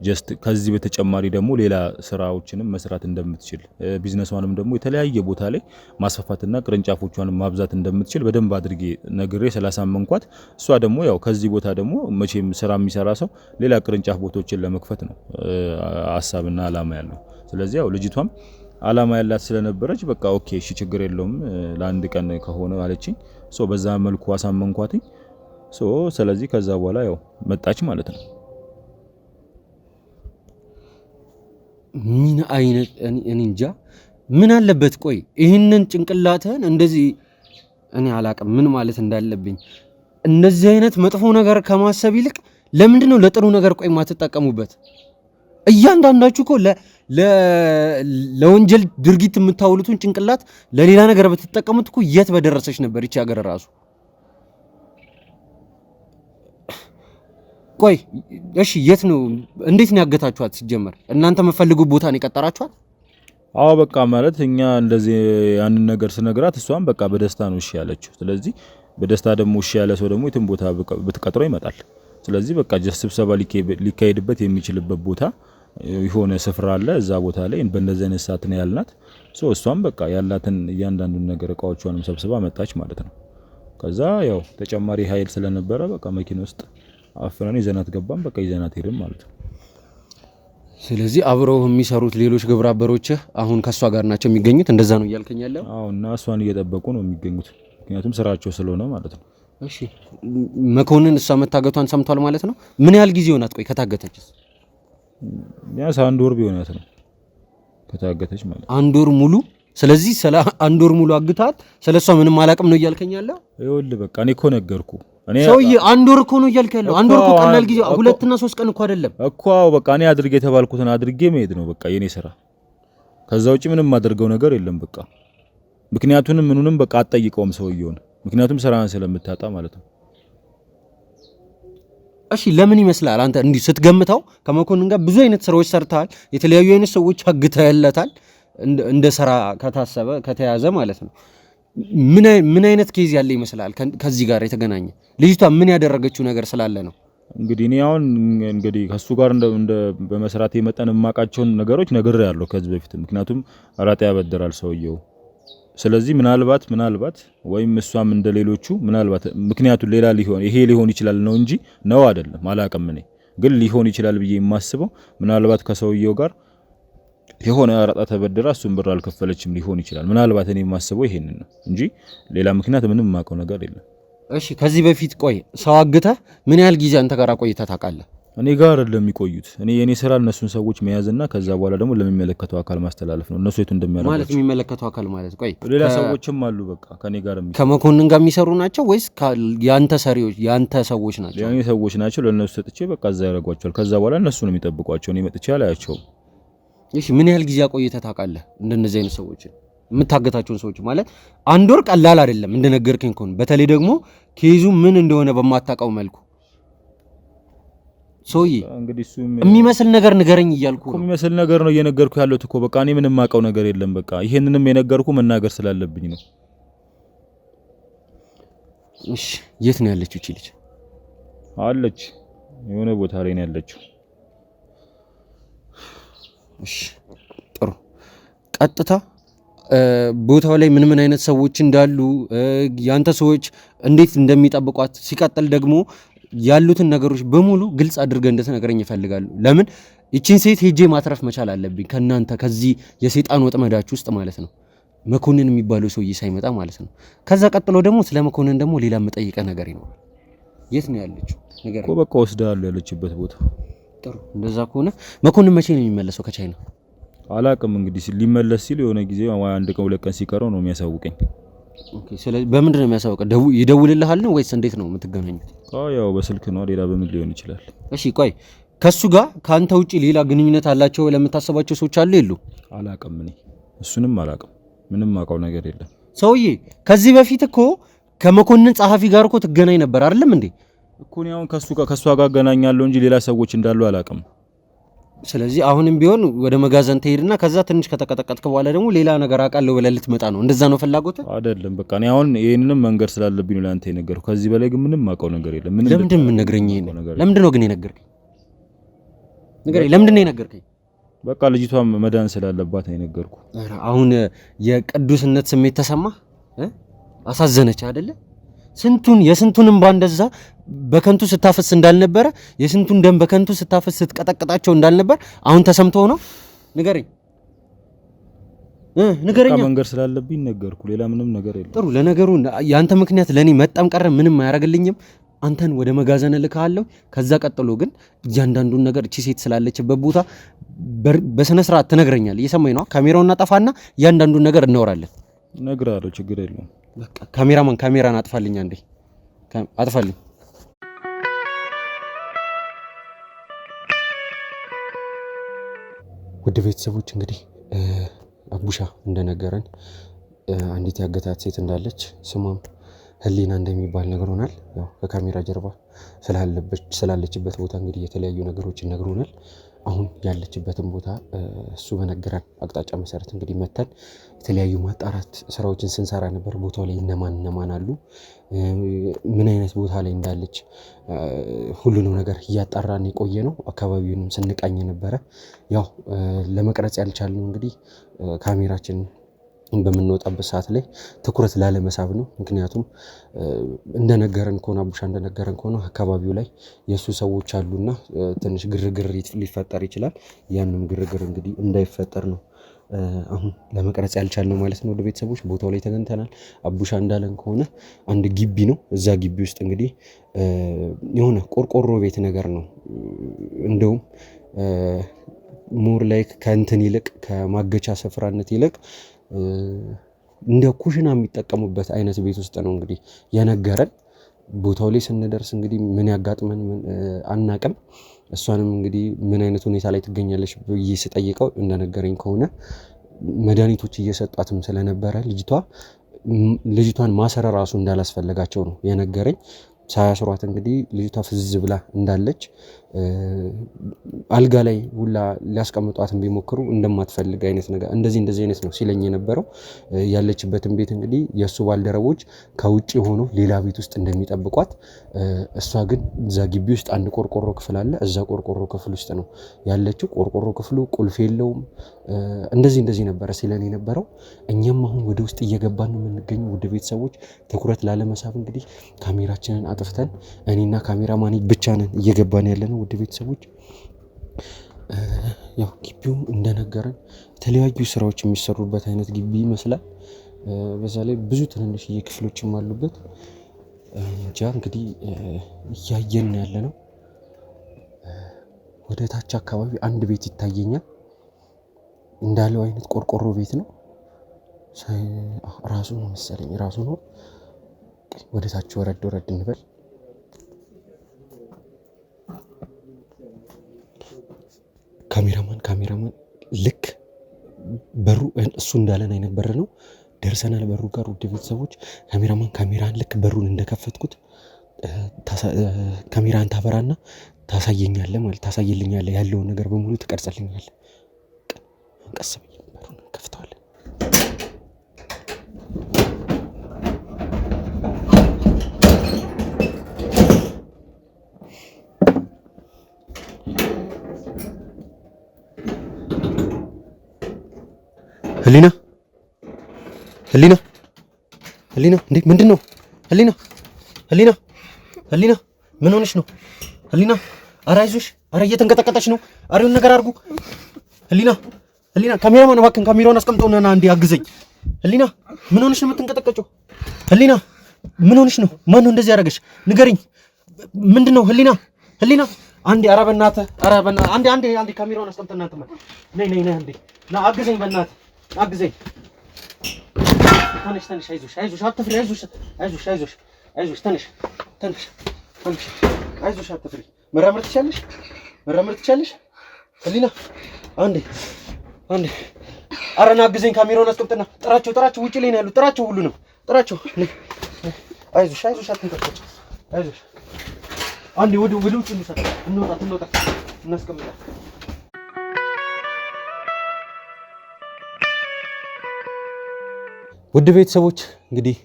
ጀስት ከዚህ በተጨማሪ ደግሞ ሌላ ስራዎችንም መስራት እንደምትችል ቢዝነሷንም ደግሞ የተለያየ ቦታ ላይ ማስፋፋትና ቅርንጫፎቿንም ማብዛት እንደምትችል በደንብ አድርጌ ነግሬ ስላሳመንኳት እሷ ደግሞ ያው ከዚህ ቦታ ደግሞ መቼም ስራ የሚሰራ ሰው ሌላ ቅርንጫፍ ቦታዎችን ለመክፈት ነው ሐሳብና አላማ ያለው። ስለዚህ ያው ልጅቷም አላማ ያላት ስለነበረች በቃ ኦኬ እሺ ችግር የለውም ለአንድ ቀን ከሆነ አለችኝ። በዛ መልኩ አሳመንኳትኝ። ስለዚህ ከዛ በኋላ ያው መጣች ማለት ነው። ምን አይነት እኔ እንጃ ምን አለበት? ቆይ ይህንን ጭንቅላትህን እንደዚህ እኔ አላቅም ምን ማለት እንዳለብኝ። እንደዚህ አይነት መጥፎ ነገር ከማሰብ ይልቅ ለምንድን ነው ለጥሩ ነገር ቆይ ማትጠቀሙበት? እያንዳንዳችሁ እኮ ለወንጀል ድርጊት የምታውሉትን ጭንቅላት ለሌላ ነገር በተጠቀሙት እኮ የት በደረሰች ነበር ይቺ ሀገር ራሱ። ቆይ እሺ የት ነው እንዴት ነው ያገታችኋት? ሲጀመር እናንተ መፈልጉ ቦታ ነው የቀጠራችኋት? አዎ በቃ ማለት እኛ እንደዚህ ያንን ነገር ስነግራት እሷም በቃ በደስታ ነው እሺ ያለችው። ስለዚህ በደስታ ደግሞ እሺ ያለ ሰው ደግሞ የትም ቦታ ብትቀጥሮ ይመጣል። ስለዚህ በቃ ስብሰባ ሊካሄድበት የሚችልበት ቦታ የሆነ ስፍራ አለ። እዛ ቦታ ላይ በእንደዚህ አይነት ሰዓት ነው ያልናት። እሷም በቃ ያላትን እያንዳንዱን ነገር እቃዎቿንም ሰብስባ መጣች ማለት ነው። ከዛ ያው ተጨማሪ ኃይል ስለነበረ በቃ መኪና ውስጥ አፍራን ይዘናት ገባን። በቃ ይዘናት ሄድን ማለት ነው። ስለዚህ አብረው የሚሰሩት ሌሎች ግብረ አበሮችህ አሁን ከሷ ጋር ናቸው የሚገኙት? እንደዛ ነው እያልከኝ ያለው? አዎ እና እሷን እየጠበቁ ነው የሚገኙት፣ ምክንያቱም ስራቸው ስለሆነ ማለት ነው። እሺ መኮንን እሷ መታገቷን ሰምቷል ማለት ነው? ምን ያህል ጊዜ ሆናት ቆይ ከታገተችስ? ቢያንስ አንድ ወር ቢሆናት ነው ከታገተች ማለት ነው። አንድ ወር ሙሉ? ስለዚህ ስለ አንድ ወር ሙሉ አግታት ስለሷ ምንም አላቅም ነው እያልከኝ ያለው? ይኸውልህ በቃ እኔ እኮ ነገርኩ። ሰውዬ አንድ ወር እኮ ነው እያልከኝ ያለው። አንድ ወር እኮ ቀላል ጊዜ 2 እና 3 ቀን እኮ አይደለም እኮ። በቃ እኔ አድርጌ የተባልኩትን አድርጌ መሄድ ነው በቃ የኔ ስራ። ከዛ ውጪ ምንም አድርገው ነገር የለም በቃ። ምክንያቱንም ምኑንም በቃ አትጠይቀውም ሰውዬውን፣ ምክንያቱም ስራን ስለምታጣ ማለት ነው። እሺ ለምን ይመስላል አንተ እንዲህ ስትገምተው ከመኮንን ጋር ብዙ አይነት ስራዎች ሰርተሃል፣ የተለያዩ አይነት ሰዎች አግተህለታል እንደ ስራ ከታሰበ ከተያዘ ማለት ነው። ምን አይነት ኬዝ ያለ ይመስላል ከዚህ ጋር የተገናኘ? ልጅቷ ምን ያደረገችው ነገር ስላለ ነው? እንግዲህ እኔ አሁን እንግዲህ ከሱ ጋር እንደ በመስራት የመጠን የማውቃቸውን ነገሮች ነግሬያለሁ ከዚህ በፊት። ምክንያቱም አራጣ ያበደራል ሰውየው። ስለዚህ ምናልባት ወይም እሷም እንደሌሎቹ ምናልባት ምክንያቱ ሌላ ሊሆን ይችላል ነው እንጂ ነው አይደለም አላውቅም። እኔ ግን ሊሆን ይችላል ብዬ የማስበው ምናልባት ከሰውየው ጋር የሆነ አራጣ ተበደራ እሱም ብር አልከፈለችም ሊሆን ይችላል። ምናልባት እኔ የማስበው ይሄንን ነው እንጂ ሌላ ምክንያት ምንም የማውቀው ነገር የለም። እሺ ከዚህ በፊት ቆይ ሰው አግተህ ምን ያህል ጊዜ አንተ ጋር ቆይተህ ታውቃለህ? እኔ ጋር አይደለም የሚቆዩት። የኔ ስራ እነሱን ሰዎች መያዝና ከዛ በኋላ ደግሞ ለሚመለከተው አካል ማስተላለፍ ነው። እነሱ የት እንደሚያደርጉ ማለት የሚመለከተው አካል ማለት ቆይ ሌላ ሰዎችም አሉ በቃ ከኔ ጋር ከመኮንን ጋር የሚሰሩ ናቸው ወይስ ያንተ ሰሪዎች ያንተ ሰዎች ናቸው? ያኔ ሰዎች ናቸው። ለነሱ ሰጥቼ በቃ እዛ ያደርጓቸዋል። ከዛ በኋላ እነሱ ነው የሚጠብቋቸው። እኔ መጥቼ አላያቸውም። እሺ ምን ያህል ጊዜ ቆይተህ ታውቃለህ እንደነዚህ አይነት ሰዎች የምታገታቸውን ሰዎች? ማለት አንድ ወር ቀላል አይደለም እንደነገርከኝ ከሆነ በተለይ ደግሞ ኬዙ ምን እንደሆነ በማታውቀው መልኩ ሶይ እንግዲህ እሱ የሚመስል ነገር ንገረኝ እያልኩ ነው። የሚመስል ነገር ነው እየነገርኩ ያለሁት እኮ በቃ እኔ ምንም የማውቀው ነገር የለም። በቃ ይሄንንም የነገርኩ መናገር ስላለብኝ ነው። እሺ የት ነው ያለችው እቺ ልጅ? አለች የሆነ ቦታ ላይ ነው ያለችው። እሺ ጥሩ። ቀጥታ ቦታው ላይ ምን አይነት ሰዎች እንዳሉ ያንተ ሰዎች እንዴት እንደሚጠብቋት ሲቀጥል ደግሞ ያሉትን ነገሮች በሙሉ ግልጽ አድርገህ እንድትነግረኝ ይፈልጋሉ። ለምን እቺን ሴት ሄጄ ማትረፍ መቻል አለብኝ ከናንተ ከዚህ የሰይጣን ወጥመዳችሁ ውስጥ ማለት ነው። መኮንን የሚባለው ሰውዬ ሳይመጣ ማለት ነው። ከዛ ቀጥሎ ደግሞ ስለ መኮንን ደግሞ ሌላ መጠይቀ ነገር ይኖራል። የት ነው ያለችው ነገር እኮ በቃ ወስዳለሁ ያለችበት ቦታ። ጥሩ። እንደዛ ከሆነ መኮንን መቼ ነው የሚመለሰው ከቻይና? አላቅም እንግዲህ ሊመለስ ሲል የሆነ ጊዜ አንድ ቀን 2 ቀን ሲቀረው ነው የሚያሳውቀኝ። ኦኬ። ስለዚህ በምንድን ነው የሚያሳውቀው? ይደውልልሃል ነው ወይስ እንዴት ነው የምትገናኙት? ያው በስልክ ነው። ሌላ በምን ሊሆን ይችላል? እሺ ቆይ ከሱ ጋር ካንተ ውጪ ሌላ ግንኙነት አላቸው ለምታስባቸው ሰዎች አሉ የሉ? አላቅም እኔ እሱንም አላውቅም። ምንም አውቀው ነገር የለም። ሰውዬ ከዚህ በፊት እኮ ከመኮንን ጸሐፊ ጋር እኮ ትገናኝ ነበር አይደለም እንዴ? እኮ ነው አሁን ከሷ ጋር አገናኛለሁ እንጂ ሌላ ሰዎች እንዳሉ አላውቅም። ስለዚህ አሁንም ቢሆን ወደ መጋዘን ትሄድና ከዛ ትንሽ ከተቀጠቀጥክ በኋላ ደግሞ ሌላ ነገር አውቃለሁ ብለህ ልትመጣ ነው። እንደዛ ነው ፍላጎት አይደለም? በቃ እኔ አሁን ይሄንንም መንገር ስላለብኝ ነው ለአንተ የነገርኩህ። ከዚህ በላይ ግን ምንም አውቀው ነገር የለም። ለምንድን ምን ነግረኝ? ለምንድን ነው ግን የነገርከኝ? ንገረኝ፣ ለምንድን ነው የነገርከኝ? በቃ ልጅቷ መዳን ስላለባት ነው የነገርኩህ። አሁን የቅዱስነት ስሜት ተሰማ? አሳዘነች አይደለ? የስንቱንም ባንደዛ በከንቱ ስታፈስ እንዳልነበረ የስንቱን ደም በከንቱ ስታፈስ ስትቀጠቅጣቸው እንዳልነበር አሁን ተሰምቶ ነው? ንገረኝ ንገረኛ። መንገር ስላለብኝ ነገርኩ። ሌላ ምንም ነገር የለም። ጥሩ። ለነገሩ ያንተ ምክንያት ለኔ መጣም ቀረ ምንም አያረግልኝም። አንተን ወደ መጋዘን ልካለሁ። ከዛ ቀጥሎ ግን እያንዳንዱን ነገር እቺ ሴት ስላለችበት ቦታ በስነ ስርዓት ትነግረኛለህ። እየሰማኝ ነው? ካሜራውን እናጠፋና እያንዳንዱን ነገር እናወራለን። እነግርሃለሁ፣ ችግር የለውም። በቃ ካሜራማን ካሜራን አጥፋልኝ፣ አንዴ አጥፋልኝ። ውድ ቤተሰቦች እንግዲህ አቡሻ እንደነገረን አንዲት ያገታት ሴት እንዳለች ስሟም ህሊና እንደሚባል ነግሮናል። ያው ከካሜራ ጀርባ ስላለችበት ቦታ እንግዲህ የተለያዩ ነገሮችን ነግሮናል። አሁን ያለችበትን ቦታ እሱ በነገረን አቅጣጫ መሰረት እንግዲህ መተን የተለያዩ ማጣራት ስራዎችን ስንሰራ ነበር። ቦታው ላይ እነማን አሉ፣ ምን አይነት ቦታ ላይ እንዳለች ሁሉንም ነገር እያጣራን የቆየ ነው። አካባቢውንም ስንቃኝ ነበረ። ያው ለመቅረጽ ያልቻልነው እንግዲህ ካሜራችን በምንወጣበት ሰዓት ላይ ትኩረት ላለመሳብ ነው። ምክንያቱም እንደነገረን ከሆነ አቡሻ እንደነገረን ከሆነ አካባቢው ላይ የሱ ሰዎች አሉና ትንሽ ግርግር ሊፈጠር ይችላል። ያንም ግርግር እንግዲህ እንዳይፈጠር ነው አሁን ለመቅረጽ ያልቻልነው ማለት ነው። ወደ ቤተሰቦች ቦታው ላይ ተገኝተናል። አቡሻ እንዳለን ከሆነ አንድ ግቢ ነው። እዛ ግቢ ውስጥ እንግዲህ የሆነ ቆርቆሮ ቤት ነገር ነው። እንደውም ሞር ላይክ ከእንትን ይልቅ ከማገቻ ስፍራነት ይልቅ እንደ ኩሽና የሚጠቀሙበት አይነት ቤት ውስጥ ነው እንግዲህ የነገረን። ቦታው ላይ ስንደርስ እንግዲህ ምን ያጋጥመን አናቅም። እሷንም እንግዲህ ምን አይነት ሁኔታ ላይ ትገኛለች ብዬ ስጠይቀው እንደነገረኝ ከሆነ መድኃኒቶች እየሰጧትም ስለነበረ ልጅቷን ማሰረ ራሱ እንዳላስፈለጋቸው ነው የነገረኝ። ሳያስሯት እንግዲህ ልጅቷ ፍዝዝ ብላ እንዳለች አልጋ ላይ ሁላ ሊያስቀምጧትን ቢሞክሩ እንደማትፈልግ አይነት ነገር እንደዚህ አይነት ነው ሲለኝ የነበረው። ያለችበትን ቤት እንግዲህ የእሱ ባልደረቦች ከውጭ ሆኖ ሌላ ቤት ውስጥ እንደሚጠብቋት፣ እሷ ግን እዛ ግቢ ውስጥ አንድ ቆርቆሮ ክፍል አለ። እዛ ቆርቆሮ ክፍል ውስጥ ነው ያለችው። ቆርቆሮ ክፍሉ ቁልፍ የለውም። እንደዚህ ነበረ ሲለን የነበረው። እኛም አሁን ወደ ውስጥ እየገባን ነው የምንገኘው። ውድ ቤተሰቦች ትኩረት ላለመሳብ እንግዲህ ካሜራችንን አጥፍተን እኔና ካሜራማኔ ብቻ ነን እየገባን ያለነው። ውድ ቤተሰቦች ያው ግቢው እንደነገረን የተለያዩ ስራዎች የሚሰሩበት አይነት ግቢ ይመስላል። በዛ ላይ ብዙ ትንንሽዬ ክፍሎችም አሉበት። እንጃ እንግዲህ እያየን ያለነው ወደ ታች አካባቢ አንድ ቤት ይታየኛል። እንዳለው አይነት ቆርቆሮ ቤት ነው። ራሱ ነው መሰለኝ፣ ራሱ ነው። ወደ ታች ወረድ እንበል። ካሜራማን ልክ በሩ እሱ እንዳለን አይነት በር ነው። ደርሰናል በሩ ጋር። ውድ ቤተሰቦች ካሜራን ልክ በሩን እንደከፈትኩት ካሜራን ታበራና ታሳየልኛለህ ያለውን ነገር በሙሉ ትቀርጽልኛለህ። ቀስ ብዬ በሩን ከፍተዋለን። ህሊና እንዴ ምንድን ነው? ህሊና ምን ሆነሽ ነው? ህሊና ኧረ አይዞሽ፣ ኧረ እየተንቀጠቀጠች ነው። ኧረ የሆነ ነገር አድርጉ። ህሊና ካሜራማን እባክህን ካሜራውን አስቀምጠውና አንዴ አግዘኝ። ህሊና ምን ሆነሽ ነው የምትንቀጠቀጨው? ህሊና ምን ሆነሽ ነው? ማን ነው እንደዚህ ያደረገሽ? ንገሪኝ። ምንድን ነው? ህሊና አንዴ ኧረ በእናትህ አንዴ ካሜራውን አስቀምጠና አንተ ነይ አንዴ ና አግዘኝ፣ በእናትህ አግዘኝ። ተነሽ አይዞሽ አትፍሪ። አይዞሽ ተነሽ አይዞሽ አትፍሪ። መራመድ ትችያለሽ። ህሊና አንዴ ኧረ ና አግዘኝ። ካሜራውን አስቀምጥና ጥራቸው ውጪ ላይ ነው ያሉት። ጥራቸው ሁሉንም ጥራቸው። አይዞሽ አትንቀጭ። አይዞሽ አንዴ ወደ ውጭ እንውጣ እናስቀምጣለን። ውድ ቤተሰቦች እንግዲህ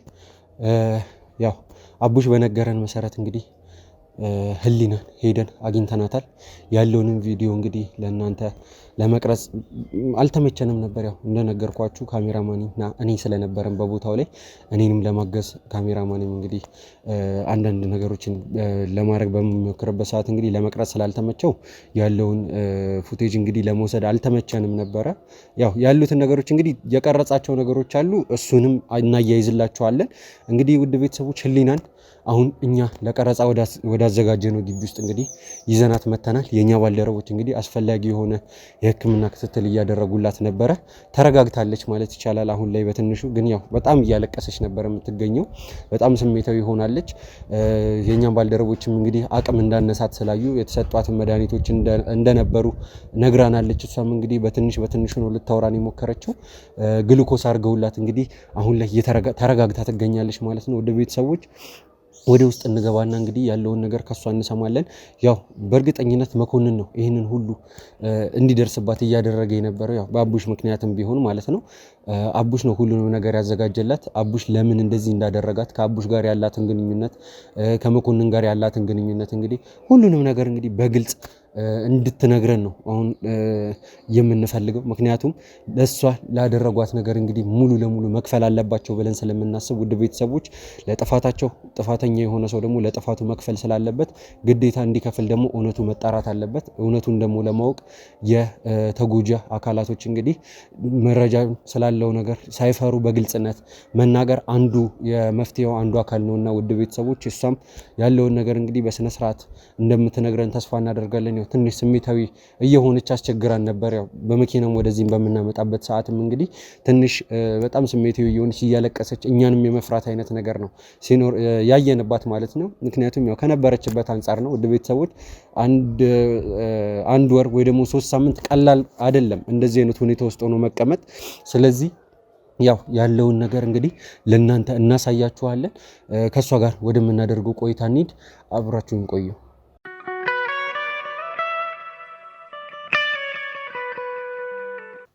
ያው አቡሽ በነገረን መሰረት እንግዲህ ህሊናን ሄደን አግኝተናታል። ያለውንም ቪዲዮ እንግዲህ ለእናንተ ለመቅረጽ አልተመቸንም ነበር። ያው እንደነገርኳችሁ ካሜራማንና እኔ ስለነበረን በቦታው ላይ እኔንም ለማገዝ ካሜራማንም እንግዲህ አንዳንድ ነገሮችን ለማድረግ በሚሞክርበት ሰዓት እንግዲህ ለመቅረጽ ስላልተመቸው ያለውን ፉቴጅ እንግዲህ ለመውሰድ አልተመቸንም ነበረ። ያው ያሉትን ነገሮች እንግዲህ የቀረጻቸው ነገሮች አሉ፣ እሱንም እናያይዝላችኋለን። እንግዲህ ውድ ቤተሰቦች ህሊናን አሁን እኛ ለቀረጻ ወዳዘጋጀነው ግቢ ውስጥ እንግዲህ ይዘናት መተናል። የኛ ባልደረቦች እንግዲህ አስፈላጊ የሆነ የሕክምና ክትትል እያደረጉላት ነበረ። ተረጋግታለች ማለት ይቻላል አሁን ላይ በትንሹ። ግን ያው በጣም እያለቀሰች ነበር የምትገኘው። በጣም ስሜታዊ ሆናለች። የኛም ባልደረቦችም እንግዲህ አቅም እንዳነሳት ስላዩ የተሰጧትን መድኃኒቶች እንደነበሩ ነግራናለች። እሷም እንግዲህ በትንሹ ነው ልታወራን የሞከረችው። ግሉኮስ አድርገውላት እንግዲህ አሁን ላይ ተረጋግታ ትገኛለች ማለት ነው። ወደ ቤተሰቦች ወደ ውስጥ እንገባና እንግዲህ ያለውን ነገር ከሷ እንሰማለን። ያው በእርግጠኝነት መኮንን ነው ይህንን ሁሉ እንዲደርስባት እያደረገ የነበረው ያው በአቡሽ ምክንያትም ቢሆን ማለት ነው። አቡሽ ነው ሁሉንም ነገር ያዘጋጀላት። አቡሽ ለምን እንደዚህ እንዳደረጋት ከአቡሽ ጋር ያላትን ግንኙነት ከመኮንን ጋር ያላትን ግንኙነት እንግዲህ ሁሉንም ነገር እንግዲህ በግልጽ እንድትነግረን ነው አሁን የምንፈልገው። ምክንያቱም ለሷ ላደረጓት ነገር እንግዲህ ሙሉ ለሙሉ መክፈል አለባቸው ብለን ስለምናስብ ውድ ቤተሰቦች ለጥፋታቸው ጥፋተኛ የሆነ ሰው ደግሞ ለጥፋቱ መክፈል ስላለበት ግዴታ እንዲከፍል ደግሞ እውነቱ መጣራት አለበት። እውነቱን ደግሞ ለማወቅ የተጎጂ አካላቶች እንግዲህ መረጃ ስላለው ነገር ሳይፈሩ በግልጽነት መናገር አንዱ የመፍትሄው አንዱ አካል ነውና ውድ ቤተሰቦች እሷም ያለውን ነገር እንግዲህ በስነ ስርዓት እንደምትነግረን ተስፋ እናደርጋለን። ትንሽ ስሜታዊ እየሆነች አስቸግራን ነበር። ያው በመኪናም ወደዚህም በምናመጣበት ሰዓትም እንግዲህ ትንሽ በጣም ስሜታዊ እየሆነች እያለቀሰች እኛንም የመፍራት አይነት ነገር ነው ሲኖር ያየንባት ማለት ነው። ምክንያቱም ያው ከነበረችበት አንጻር ነው። ወደ ቤተሰቦች አንድ ወር ወይ ደግሞ 3 ሳምንት ቀላል አይደለም እንደዚህ አይነት ሁኔታ ውስጥ ሆኖ መቀመጥ። ስለዚህ ያው ያለውን ነገር እንግዲህ ለእናንተ እናሳያችኋለን። ከእሷ ጋር ወደምናደርገው ቆይታ እንሂድ። አብራችሁን ቆዩ።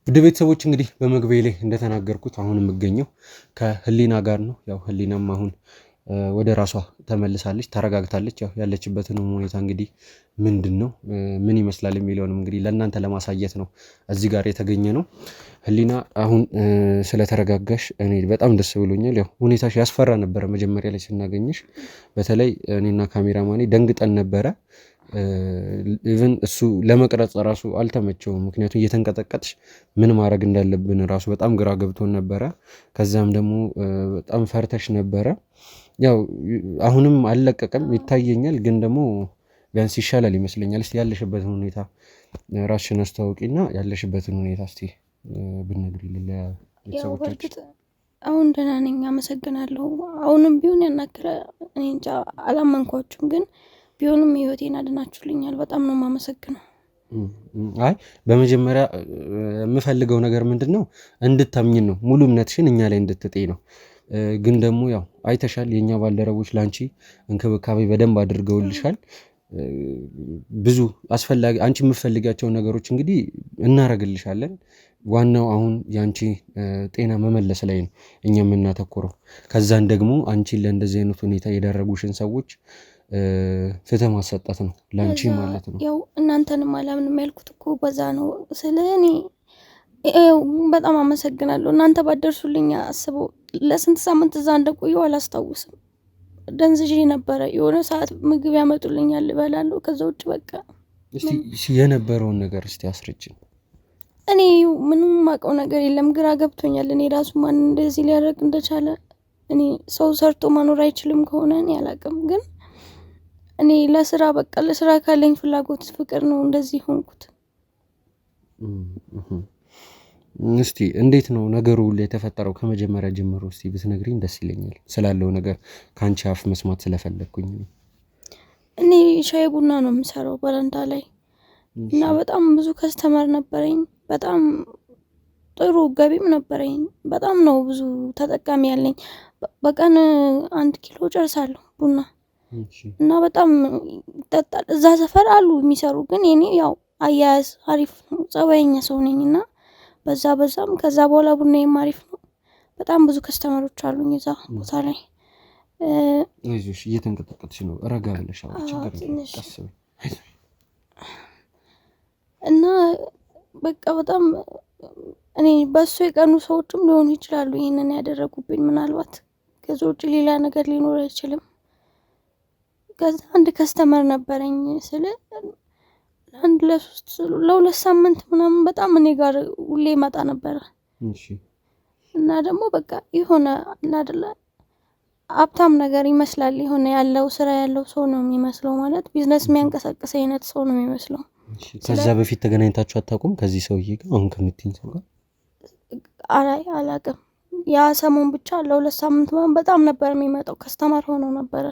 ውድ ቤተሰቦች እንግዲህ በመግቢያ ላይ እንደተናገርኩት አሁን የምገኘው ከህሊና ጋር ነው። ያው ህሊናም አሁን ወደ ራሷ ተመልሳለች፣ ተረጋግታለች። ያው ያለችበትን ሁኔታ እንግዲህ ምንድነው ምን ይመስላል የሚለውንም እንግዲህ ለእናንተ ለማሳየት ነው እዚህ ጋር የተገኘ ነው። ህሊና አሁን ስለተረጋጋሽ እኔ በጣም ደስ ብሎኛል። ያው ሁኔታሽ ያስፈራ ነበረ መጀመሪያ ላይ ስናገኝሽ፣ በተለይ እኔና ካሜራማኔ ደንግጠን ነበረ። ኢቭን እሱ ለመቅረጽ ራሱ አልተመቸውም። ምክንያቱም እየተንቀጠቀጥሽ ምን ማድረግ እንዳለብን ራሱ በጣም ግራ ገብቶን ነበረ። ከዛም ደግሞ በጣም ፈርተሽ ነበረ። ያው አሁንም አልለቀቀም ይታየኛል፣ ግን ደግሞ ቢያንስ ይሻላል ይመስለኛል። እስቲ ያለሽበትን ሁኔታ ራስሽን አስተዋውቂና ያለሽበትን ሁኔታ እስቲ ብትነግሪልን ለቤተሰቦቻችን። አሁን ደህና ነኝ፣ አመሰግናለሁ። አሁንም ቢሆን ያናክረ እኔ እንጃ አላመንኳችሁም፣ ግን ቢሆንም ህይወቴን አድናችሁልኛል። በጣም ነው የማመሰግነው። አይ በመጀመሪያ የምፈልገው ነገር ምንድነው እንድታምኚን ነው። ሙሉ እምነትሽን እኛ ላይ እንድትጥይ ነው። ግን ደግሞ ያው አይተሻል፣ የኛ ባልደረቦች ላንቺ እንክብካቤ በደንብ አድርገውልሻል። ብዙ አስፈላጊ አንቺ የምትፈልጋቸው ነገሮች እንግዲህ እናረግልሻለን። ዋናው አሁን ያንቺ ጤና መመለስ ላይ ነው እኛ የምናተኩረው። ከዛን ደግሞ አንቺን ለእንደዚህ አይነት ሁኔታ የደረጉሽን ሰዎች ፍትህ ማሰጣት ነው ላንቺ ማለት ነው። ያው እናንተንም አላምንም ያልኩት እኮ በዛ ነው። ስለኔ በጣም አመሰግናለሁ። እናንተ ባደርሱልኝ አስበው ለስንት ሳምንት እዛ እንደቆየው አላስታውስም። ደንዝዤ ነበረ። የሆነ ሰዓት ምግብ ያመጡልኛል እበላለሁ። ከዛ ውጭ በቃ እስቲ የነበረውን ነገር እስቲ አስረጅኝ። እኔ ምንም ማውቀው ነገር የለም፣ ግራ ገብቶኛል። እኔ ራሱ ማን እንደዚህ ሊያደርግ እንደቻለ እኔ ሰው ሰርቶ መኖር አይችልም ከሆነ እኔ አላውቅም። ግን እኔ ለስራ ካለኝ ፍላጎት ፍቅር ነው እንደዚህ ሆንኩት። እስቲ እንዴት ነው ነገሩ ሁሉ የተፈጠረው? ከመጀመሪያ ጀምሮ እስቲ ብትነግሪኝ ደስ ይለኛል። ስላለው ነገር ካንቺ አፍ መስማት ስለፈለኩኝ። እኔ ሻይ ቡና ነው የምሰራው በረንዳ ላይ እና በጣም ብዙ ከስተመር ነበረኝ። በጣም ጥሩ ገቢም ነበረኝ በጣም ነው ብዙ ተጠቃሚ ያለኝ በቀን 1 ኪሎ ጨርሳለሁ ቡና እና በጣም ይጠጣል እዛ ሰፈር አሉ የሚሰሩ ግን እኔ ያው አያያዝ አሪፍ ነው ጸባይኛ ሰው ነኝና በዛም ከዛ በኋላ ቡናዬም አሪፍ ነው በጣም ብዙ ከስተመሮች አሉኝ እዛ ቦታ ላይ አይዞሽ እየተንቀጠቀጥሽ ነው ረጋ ብለሽ አውሪ ችግር የለም ቀስ በይ እና በቃ በጣም እኔ በሱ የቀኑ ሰዎችም ሊሆኑ ይችላሉ ይሄንን ያደረጉብኝ ምናልባት ከዛ ውጪ ሌላ ነገር ሊኖር አይችልም ከዛ አንድ ከስተመር ነበረኝ ስለ አንድ ለሁለት ሳምንት ምናምን በጣም እኔ ጋር ሁሌ ይመጣ ነበር እሺ እና ደግሞ በቃ ይሆነ አይደለ ሀብታም ነገር ይመስላል ይሆነ ያለው ስራ ያለው ሰው ነው የሚመስለው ማለት ቢዝነስ የሚያንቀሳቅስ አይነት ሰው ነው የሚመስለው ከዛ በፊት ተገናኝታችሁ አታውቁም ከዚህ ሰውዬ ጋር አሁን ከምትይኝ ሰው ጋር አላውቅም ያ ሰሞን ብቻ ለሁለት ሳምንት በጣም ነበር የሚመጣው ከስተመር ሆኖ ነበር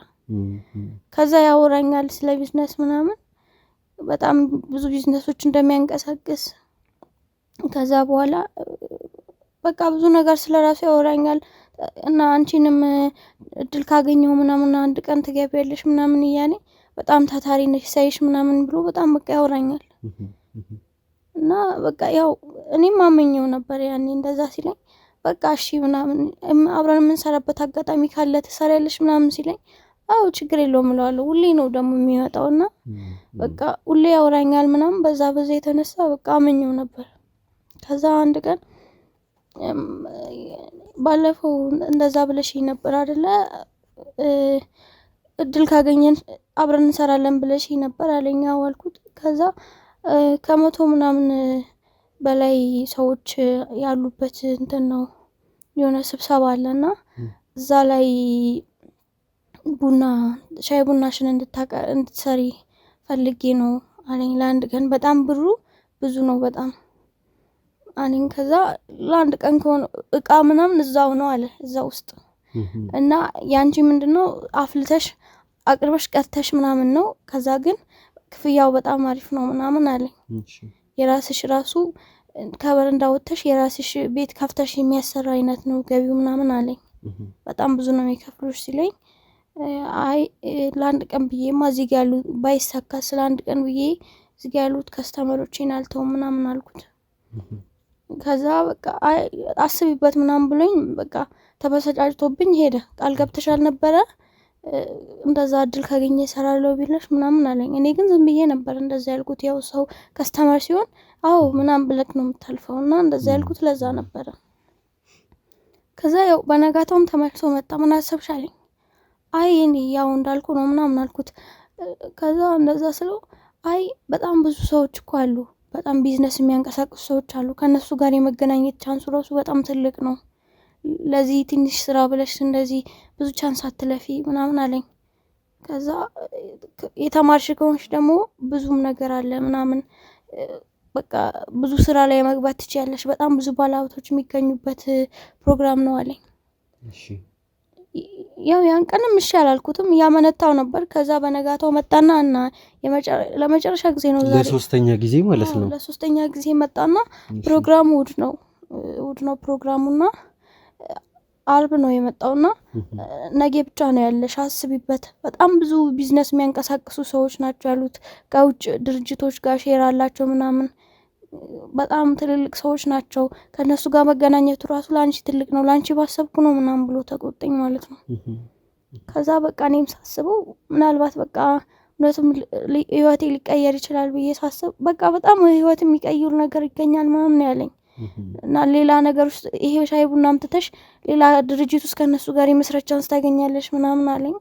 ከዛ ያወራኛል ስለ ቢዝነስ ምናምን በጣም ብዙ ቢዝነሶች እንደሚያንቀሳቅስ ከዛ በኋላ በቃ ብዙ ነገር ስለራሱ ያወራኛል እና አንቺንም እድል ካገኘው ምናምን አንድ ቀን ትገቢያለሽ ምናምን ይያኔ በጣም ታታሪ ነሽ ሳይሽ ምናምን ብሎ በጣም በቃ ያወራኛል እና በቃ ያው እኔም አመኘው ነበር ያኔ እንደዛ ሲለኝ በቃ እሺ ምናምን አብረን የምንሰራበት አጋጣሚ ካለ ትሰሪያለሽ ምናምን ሲለኝ አው ችግር የለውም እላለሁ ሁሌ ነው ደግሞ የሚመጣውና በቃ ሁሌ ያወራኛል ምናምን በዛ የተነሳ በቃ አመኘው ነበር ከዛ አንድ ቀን ባለፈው እንደዛ ብለሽኝ ነበር አይደለ እድል ካገኘን አብረን እንሰራለን ብለሽኝ ነበር አለኝ አዋልኩት ከዛ ከመቶ ምናምን በላይ ሰዎች ያሉበት እንትን ነው የሆነ ስብሰባ አለና እዛ ላይ ሻይ ቡናሽን እንድትሰሪ ፈልጌ ነው አለኝ ለአንድ ቀን በጣም ብሩ ብዙ ነው በጣም አለኝ ከዛ ለአንድ ቀን ከሆነ እቃ ምናምን እዛው ነው አለ እዛ ውስጥ እና ያንቺ ምንድነው አፍልተሽ አቅርበሽ ቀርተሽ ምናምን ነው ከዛ ግን ክፍያው በጣም አሪፍ ነው ምናምን አለኝ የራስሽ ራሱ ከበረንዳ ወጥተሽ የራስሽ ቤት ከፍተሽ የሚያሰራ አይነት ነው ገቢው ምናምን አለኝ በጣም ብዙ ነው የሚከፍሉሽ ሲለኝ አይ ለአንድ ቀን ብዬማ እዚህ ጋር ያሉ ባይሳካ ስለ አንድ ቀን ብዬ እዚህ ጋር ያሉት ከስተመሮቼን አልተው ምናምን አልኩት ከዛ በቃ አስቢበት ምናምን ብሎኝ በቃ ተበሰጫጭቶብኝ ሄደ ቃል ገብተሻል ነበር እንደዛ እድል ካገኘ እሰራለሁ ቢልሽ ምናምን አለኝ እኔ ግን ዝም ብዬ ነበር እንደዛ ያልኩት ያው ሰው ከስተመር ሲሆን አው ምናምን ብለክ ነው የምታልፈውና እንደዛ ያልኩት ለዛ ነበር ከዛ ያው በነጋታውም ተመልሶ መጣ ምን አሰብሽ አለኝ አይ እኔ ያው እንዳልኩ ነው ምናምን አልኩት ከዛ እንደዛ ስለው አይ በጣም ብዙ ሰዎች እኮ አሉ በጣም ቢዝነስ የሚያንቀሳቅሱ ሰዎች አሉ ከነሱ ጋር የመገናኘት ቻንሱ ራሱ በጣም ትልቅ ነው ለዚህ ትንሽ ስራ ብለሽ እንደዚህ ብዙ ቻንስ አትለፊ ምናምን አለኝ ከዛ የተማርሽ ከሆንሽ ደግሞ ብዙም ነገር አለ ምናምን በቃ ብዙ ስራ ላይ መግባት ትችያለሽ በጣም ብዙ ባለሀብቶች የሚገኙበት ፕሮግራም ነው አለኝ እሺ ያው ያን ቀንም እሺ አላልኩትም ያመነታው ነበር ከዛ በነጋታው መጣና እና ለመጨረሻ ጊዜ ነው ለሶስተኛ ጊዜ ማለት ነው ለሶስተኛ ጊዜ መጣና ፕሮግራሙ እሑድ ነው ፕሮግራሙና አርብ ነው የመጣውና ነገ ብቻ ነው ያለሽ አስቢበት በጣም ብዙ ቢዝነስ የሚያንቀሳቅሱ ሰዎች ናቸው ያሉት ከውጭ ድርጅቶች ጋር ሼር አላቸው ምናምን በጣም ትልልቅ ሰዎች ናቸው ከነሱ ጋር መገናኘቱ ራሱ ላንቺ ትልቅ ነው ላንቺ ባሰብኩ ነው ምናምን ብሎ ተቆጣኝ ማለት ነው ከዛ በቃ እኔም ሳስበው ምናልባት በቃ እውነትም ህይወቴ ሊቀየር ይችላል ብዬ ሳስብ በቃ በጣም ህይወት የሚቀይር ነገር ይገኛል ምናምን ያለኝ እና ሌላ ነገር ውስጥ ይሄ ሻይ ቡና አምጥተሽ ሌላ ድርጅት ውስጥ ከነሱ ጋር የመስራት ቻንስ ታገኛለሽ ምናምን አለኝ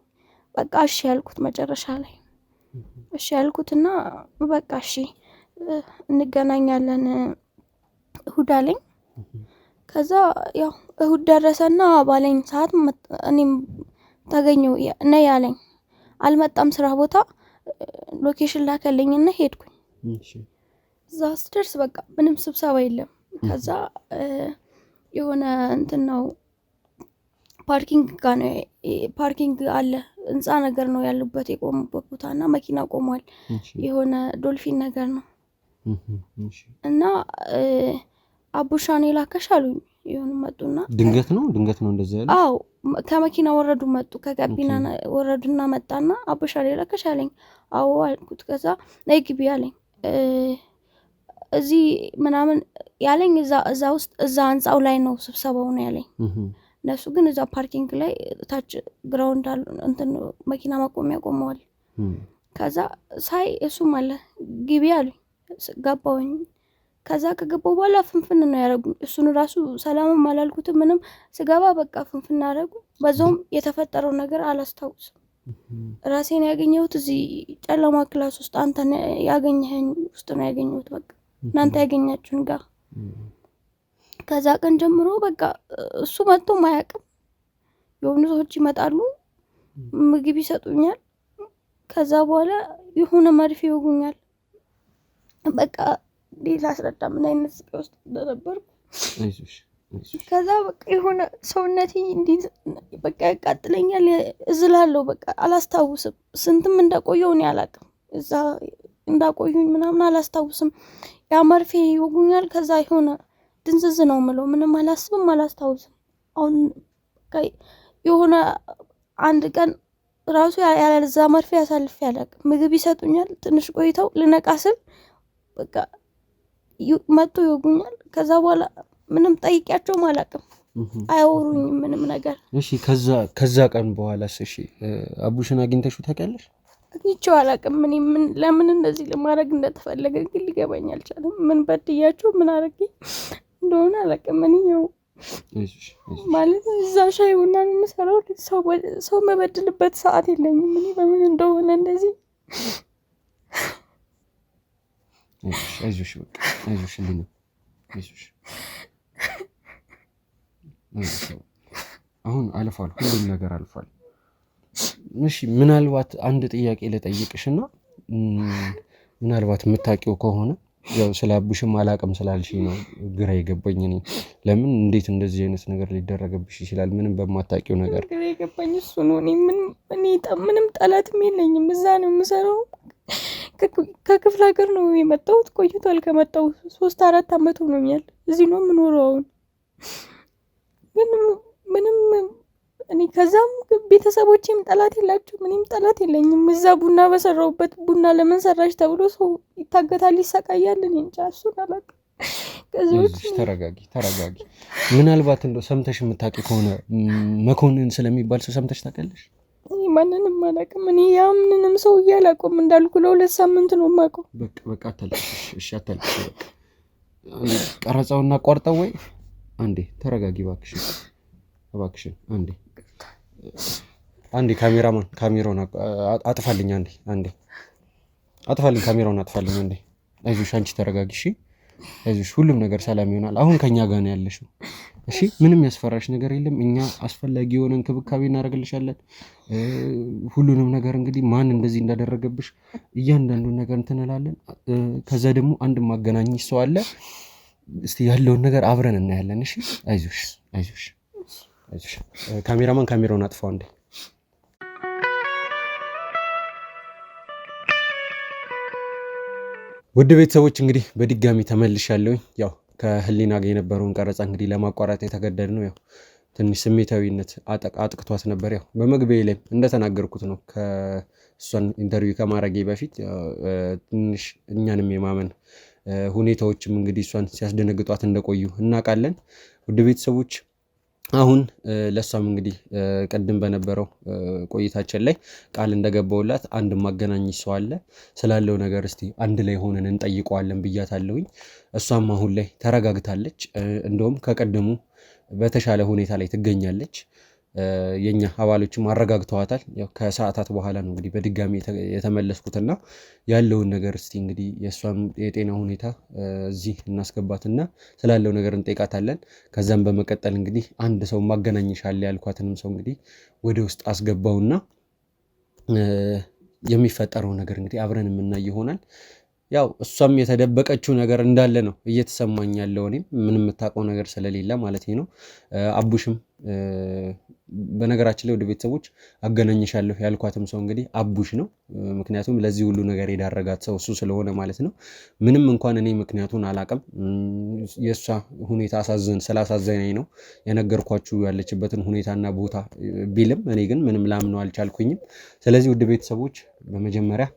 በቃ እሺ ያልኩት መጨረሻ ላይ እሺ ያልኩትና በቃ እሺ እንገናኛለን እሑድ አለኝ ከዛ ያው እሑድ ደረሰና ባለኝ ሰዓት እኔም ታገኘው ነይ ያለኝ አልመጣም ስራ ቦታ ሎኬሽን ላከልኝና ሄድኩኝ እሺ እዛ ስደርስ በቃ ምንም ስብሰባ የለም ከዛ የሆነ እንትን ነው ፓርኪንግ አለ ህንጻ ነገር ነው ያሉበት የቆሙበት ቦታና መኪና ቆሟል የሆነ ዶልፊን ነገር ነው እና አቡሻኔ ላከሽ አሉኝ። ይሁን መጡና ድንገት ነው እንደዛ ያለ? አዎ ከመኪና ወረዱ መጡ። ከጋቢና ወረዱና መጣና አቡሻኔ ላከሽ አለኝ። አዎ አልኩት። ከዛ ነይ ግቢ አለኝ። እዚህ ምናምን ያለኝ እዛ ውስጥ እዛ አንጻው ላይ ነው ስብሰባው ነው ያለኝ። እነሱ ግን እዛ ፓርኪንግ ላይ ታች ግራውንድ አለ እንትን መኪና ማቆሚያ ቆመዋል። ከዛ ሳይ እሱም አለ ግቢ አሉኝ። ገባሁኝ። ከዛ ከገባሁ በኋላ ፍንፍን ነው ያደረጉኝ። እሱን ራሱ ሰላምም አላልኩትም ምንም። ስገባ በቃ ፍንፍን አደረጉ። በዛውም የተፈጠረው ነገር አላስታውስም። ራሴን ያገኘሁት እዚህ ጨለማ ክላስ ውስጥ አንተን ያገኘኸኝ ውስጥ ነው ያገኘሁት። በቃ እናንተ ያገኛችሁን ጋር ከዛ ቀን ጀምሮ በቃ እሱ መጥቶ ማያውቅም። የሆኑ ሰዎች ይመጣሉ፣ ምግብ ይሰጡኛል። ከዛ በኋላ የሆነ መርፌ ይወጉኛል። በቃ ሌላ አስረዳ ምን አይነት ስቃይ ውስጥ እንደነበርኩ። ከዛ በቃ የሆነ ሰውነቴ እንዲህ በቃ ያቃጥለኛል፣ እዝላለሁ። በቃ አላስታውስም ስንትም እንደቆየው እኔ አላውቅም። እዛ እንዳቆዩኝ ምናምን አላስታውስም። ያ መርፌ ይወጉኛል። ከዛ የሆነ ድንዝዝ ነው ምለው፣ ምንም አላስብም፣ አላስታውስም። አሁን የሆነ አንድ ቀን ራሱ ያለዛ መርፌ ያሳልፍ ያላውቅም። ምግብ ይሰጡኛል። ትንሽ ቆይተው ልነቃ ስል በቃ መጥቶ ይወጉኛል። ከዛ በኋላ ምንም ጠይቂያቸውም አላውቅም፣ አያወሩኝም ምንም ነገር። እሺ ከዛ ቀን በኋላስ እሺ አቡሽን አግኝተሽው ታውቂያለሽ? አግኝቼው አላውቅም። እኔ ለምን እንደዚህ ለማድረግ እንደተፈለገ ግን ሊገባኝ አልቻለም። ምን በድያቸው ምን አድርጌ እንደሆነ አላውቅም። እኔ ያው ማለት እዛ ሻይ ቡና ነው የምሰራው። ሰው መበድልበት ሰዓት የለኝም። እኔ በምን እንደሆነ እንደዚህ አይዞሽ በቃ አይዞሽ ልኝ አይዞሽ። አሁን አልፏል፣ ሁሉም ነገር አልፏል። እሺ ምናልባት አንድ ጥያቄ ልጠይቅሽና ምናልባት የምታውቂው ከሆነ ያው ስለ አቡሽም አላውቅም ስላልሽኝ ነው ግራ የገባኝ። እኔ ለምን እንዴት እንደዚህ አይነት ነገር ሊደረገብሽ ይችላል? ምንም በማታውቂው ነገር ግራ የገባኝ እሱ ነው። ምንም ጠላትም የለኝም። እዛ ነው የምሰራው። ከክፍለ ሀገር ነው የመጣሁት። ቆይቷል ከመጣሁ 3-4 አመት ሆኖኛል። እዚህ ነው የምኖረው አሁን። ግን ምንም እኔ ከዛም ቤተሰቦቼም ጠላት የላቸው፣ ምንም ጠላት የለኝም። እዛ ቡና በሰራውበት ቡና ለምን ሰራሽ ተብሎ ሰው ይታገታል፣ ይሰቃያል። እኔ እንጃ እሱን አላውቅም። ከዚህ ተረጋጊ። ምናልባት እንደው ሰምተሽ የምታውቂ ከሆነ መኮንን ስለሚባል ሰው ሰምተሽ ታውቂያለሽ? ማንንም አላውቅም። እኔ ያምንንም ሰው እያላውቅም እንዳልኩ ለ2 ሳምንት ነው የማውቀው። በቃ አታልቅሽ፣ እሺ አታልቅሽ። በቃ ቀረጻውና ቋርጠው ወይ አንዴ ተረጋጊ እባክሽን አንዴ ካሜራማን ካሜራውን አጥፋልኝ። አንዴ አጥፋልኝ፣ ካሜራውን አጥፋልኝ አንዴ። አይዞሽ አንቺ ተረጋጊ እሺ። አይዞሽ ሁሉም ነገር ሰላም ይሆናል። አሁን ከኛ ጋር ነው ያለሽው እሺ። ምንም ያስፈራሽ ነገር የለም። እኛ አስፈላጊ የሆነ እንክብካቤ እናደርግልሻለን። ሁሉንም ነገር እንግዲህ ማን እንደዚህ እንዳደረገብሽ እያንዳንዱን ነገር እንትንላለን። ከዛ ደግሞ አንድ ማገናኝሽ ሰው አለ። እስቲ ያለውን ነገር አብረን እናያለን እሺ። አይዞሽ ካሜራማን ካሜራውን አጥፋው አንዴ። ውድ ቤተሰቦች እንግዲህ በድጋሚ ተመልሻለሁኝ። ያው ከህሊና ጋር የነበረውን ቀረጻ እንግዲህ ለማቋረጥ የተገደድነው ያው ትንሽ ስሜታዊነት አጥቅቷት ነበር። ያው በመግቢያ ላይ እንደተናገርኩት ነው ከእሷን ኢንተርቪው ከማድረጌ በፊት ትንሽ እኛንም የማመን ሁኔታዎችም እንግዲህ እሷን ሲያስደነግጧት እንደቆዩ እናውቃለን። ውድ ቤተሰቦች አሁን ለሷም እንግዲህ ቅድም በነበረው ቆይታችን ላይ ቃል እንደገባውላት አንድ ማገናኝ ሰው አለ ስላለው ነገር እስቲ አንድ ላይ ሆነን እንጠይቀዋለን ብያታለሁኝ። እሷም አሁን ላይ ተረጋግታለች። እንደውም ከቀደሙ በተሻለ ሁኔታ ላይ ትገኛለች። የኛ አባሎችም አረጋግተዋታል። ያው ከሰዓታት በኋላ ነው እንግዲህ በድጋሚ የተመለስኩትና ያለውን ነገር እስቲ እንግዲህ የእሷም የጤና ሁኔታ እዚህ እናስገባትና ስላለው ነገር እንጠይቃታለን። ከዛም በመቀጠል እንግዲህ አንድ ሰው ማገናኝሻል ያልኳትንም ሰው እንግዲህ ወደ ውስጥ አስገባውና የሚፈጠረው ነገር እንግዲህ አብረን የምናይ ይሆናል። ያው እሷም የተደበቀችው ነገር እንዳለ ነው እየተሰማኝ ያለው እኔም ምንም የምታውቀው ነገር ስለሌለ ማለት ነው። አቡሽም በነገራችን ላይ ወደ ቤተሰቦች አገናኝሻለሁ ያልኳትም ሰው እንግዲህ አቡሽ ነው። ምክንያቱም ለዚህ ሁሉ ነገር የዳረጋት ሰው እሱ ስለሆነ ማለት ነው። ምንም እንኳን እኔ ምክንያቱን አላውቅም የእሷ ሁኔታ ስላሳዘነኝ ነው የነገርኳችሁ ያለችበትን ሁኔታና ቦታ ቢልም እኔ ግን ምንም ላምነው አልቻልኩኝም። ስለዚህ ወደ ቤተሰቦች በመጀመሪያ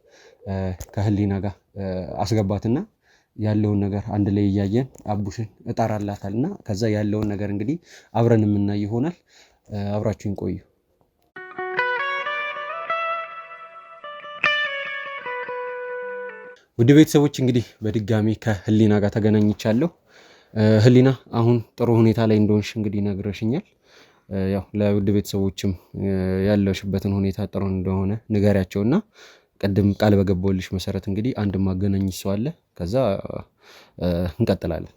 ከህሊና ጋር አስገባትና ያለውን ነገር አንድ ላይ እያየን አቡሽን እጣራላታልና ከዛ ያለውን ነገር እንግዲህ አብረን የምናይ ይሆናል። አብራችሁን ቆዩ። ውድ ቤተሰቦች እንግዲህ በድጋሚ ከህሊና ጋር ተገናኝቻለሁ። ህሊና አሁን ጥሩ ሁኔታ ላይ እንደሆንሽ እንግዲህ ነግረሽኛል። ያው ለውድ ቤተሰቦችም ያለሽበትን ሁኔታ ጥሩ እንደሆነ ንገሪያቸውና ቀደም ቃል በገባውልሽ መሰረት እንግዲህ አንድ ማገናኝ ሰው አለ። ከዛ እንቀጥላለን።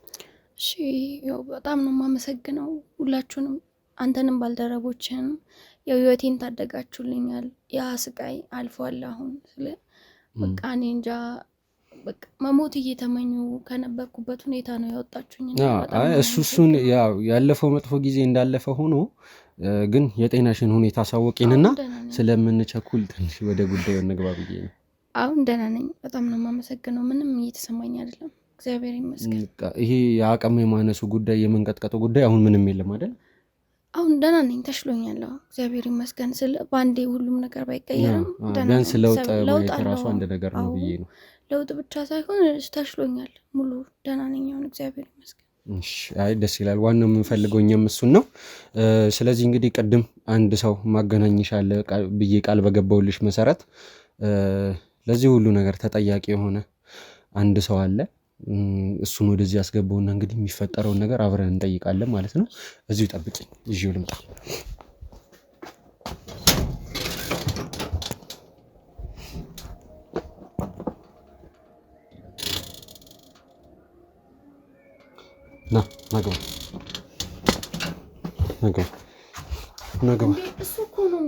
እሺ ያው በጣም ነው የማመሰግነው ሁላችሁንም፣ አንተንም ባልደረቦችህን ያው ህይወቴን ታደጋችሁልኛል። ያ ስቃይ አልፏል አሁን። ስለ በቃ እኔ እንጃ በቃ መሞት እየተመኙ ከነበርኩበት ሁኔታ ነው ያወጣችሁኝ። እሱን ያው ያለፈው መጥፎ ጊዜ እንዳለፈ ሆኖ ግን የጤናሽን ሁኔታ ሳወቂንና ስለምንቸኩል ትንሽ ወደ ጉዳዩ እንግባ ብዬ ነው። አሁን ደህና ነኝ። በጣም ነው የማመሰግነው። ምንም እየተሰማኝ አይደለም፣ እግዚአብሔር ይመስገን። ይሄ የአቅም የማነሱ ጉዳይ የመንቀጥቀጡ ጉዳይ አሁን ምንም የለም አይደል? አሁን ደህና ነኝ፣ ተሽሎኛል፣ እግዚአብሔር ይመስገን። ስለ ባንዴ ሁሉም ነገር ባይቀየርም ቢያንስ ለውጥ ማየት ራሱ አንድ ነገር ነው ብዬ ነው። ለውጥ ብቻ ሳይሆን ተሽሎኛል፣ ሙሉ ደህና ነኝ አሁን፣ እግዚአብሔር ይመስገን። አይ ደስ ይላል። ዋናው የምንፈልገው እኛም እሱን ነው። ስለዚህ እንግዲህ ቅድም አንድ ሰው ማገናኝሻለ ብዬ ቃል በገባውልሽ መሰረት ለዚህ ሁሉ ነገር ተጠያቂ የሆነ አንድ ሰው አለ። እሱን ወደዚህ ያስገባውና እንግዲህ የሚፈጠረውን ነገር አብረን እንጠይቃለን ማለት ነው። እዚሁ ጠብቂኝ፣ ይዤው ልምጣ። ናገባ እሱ እኮ ነው።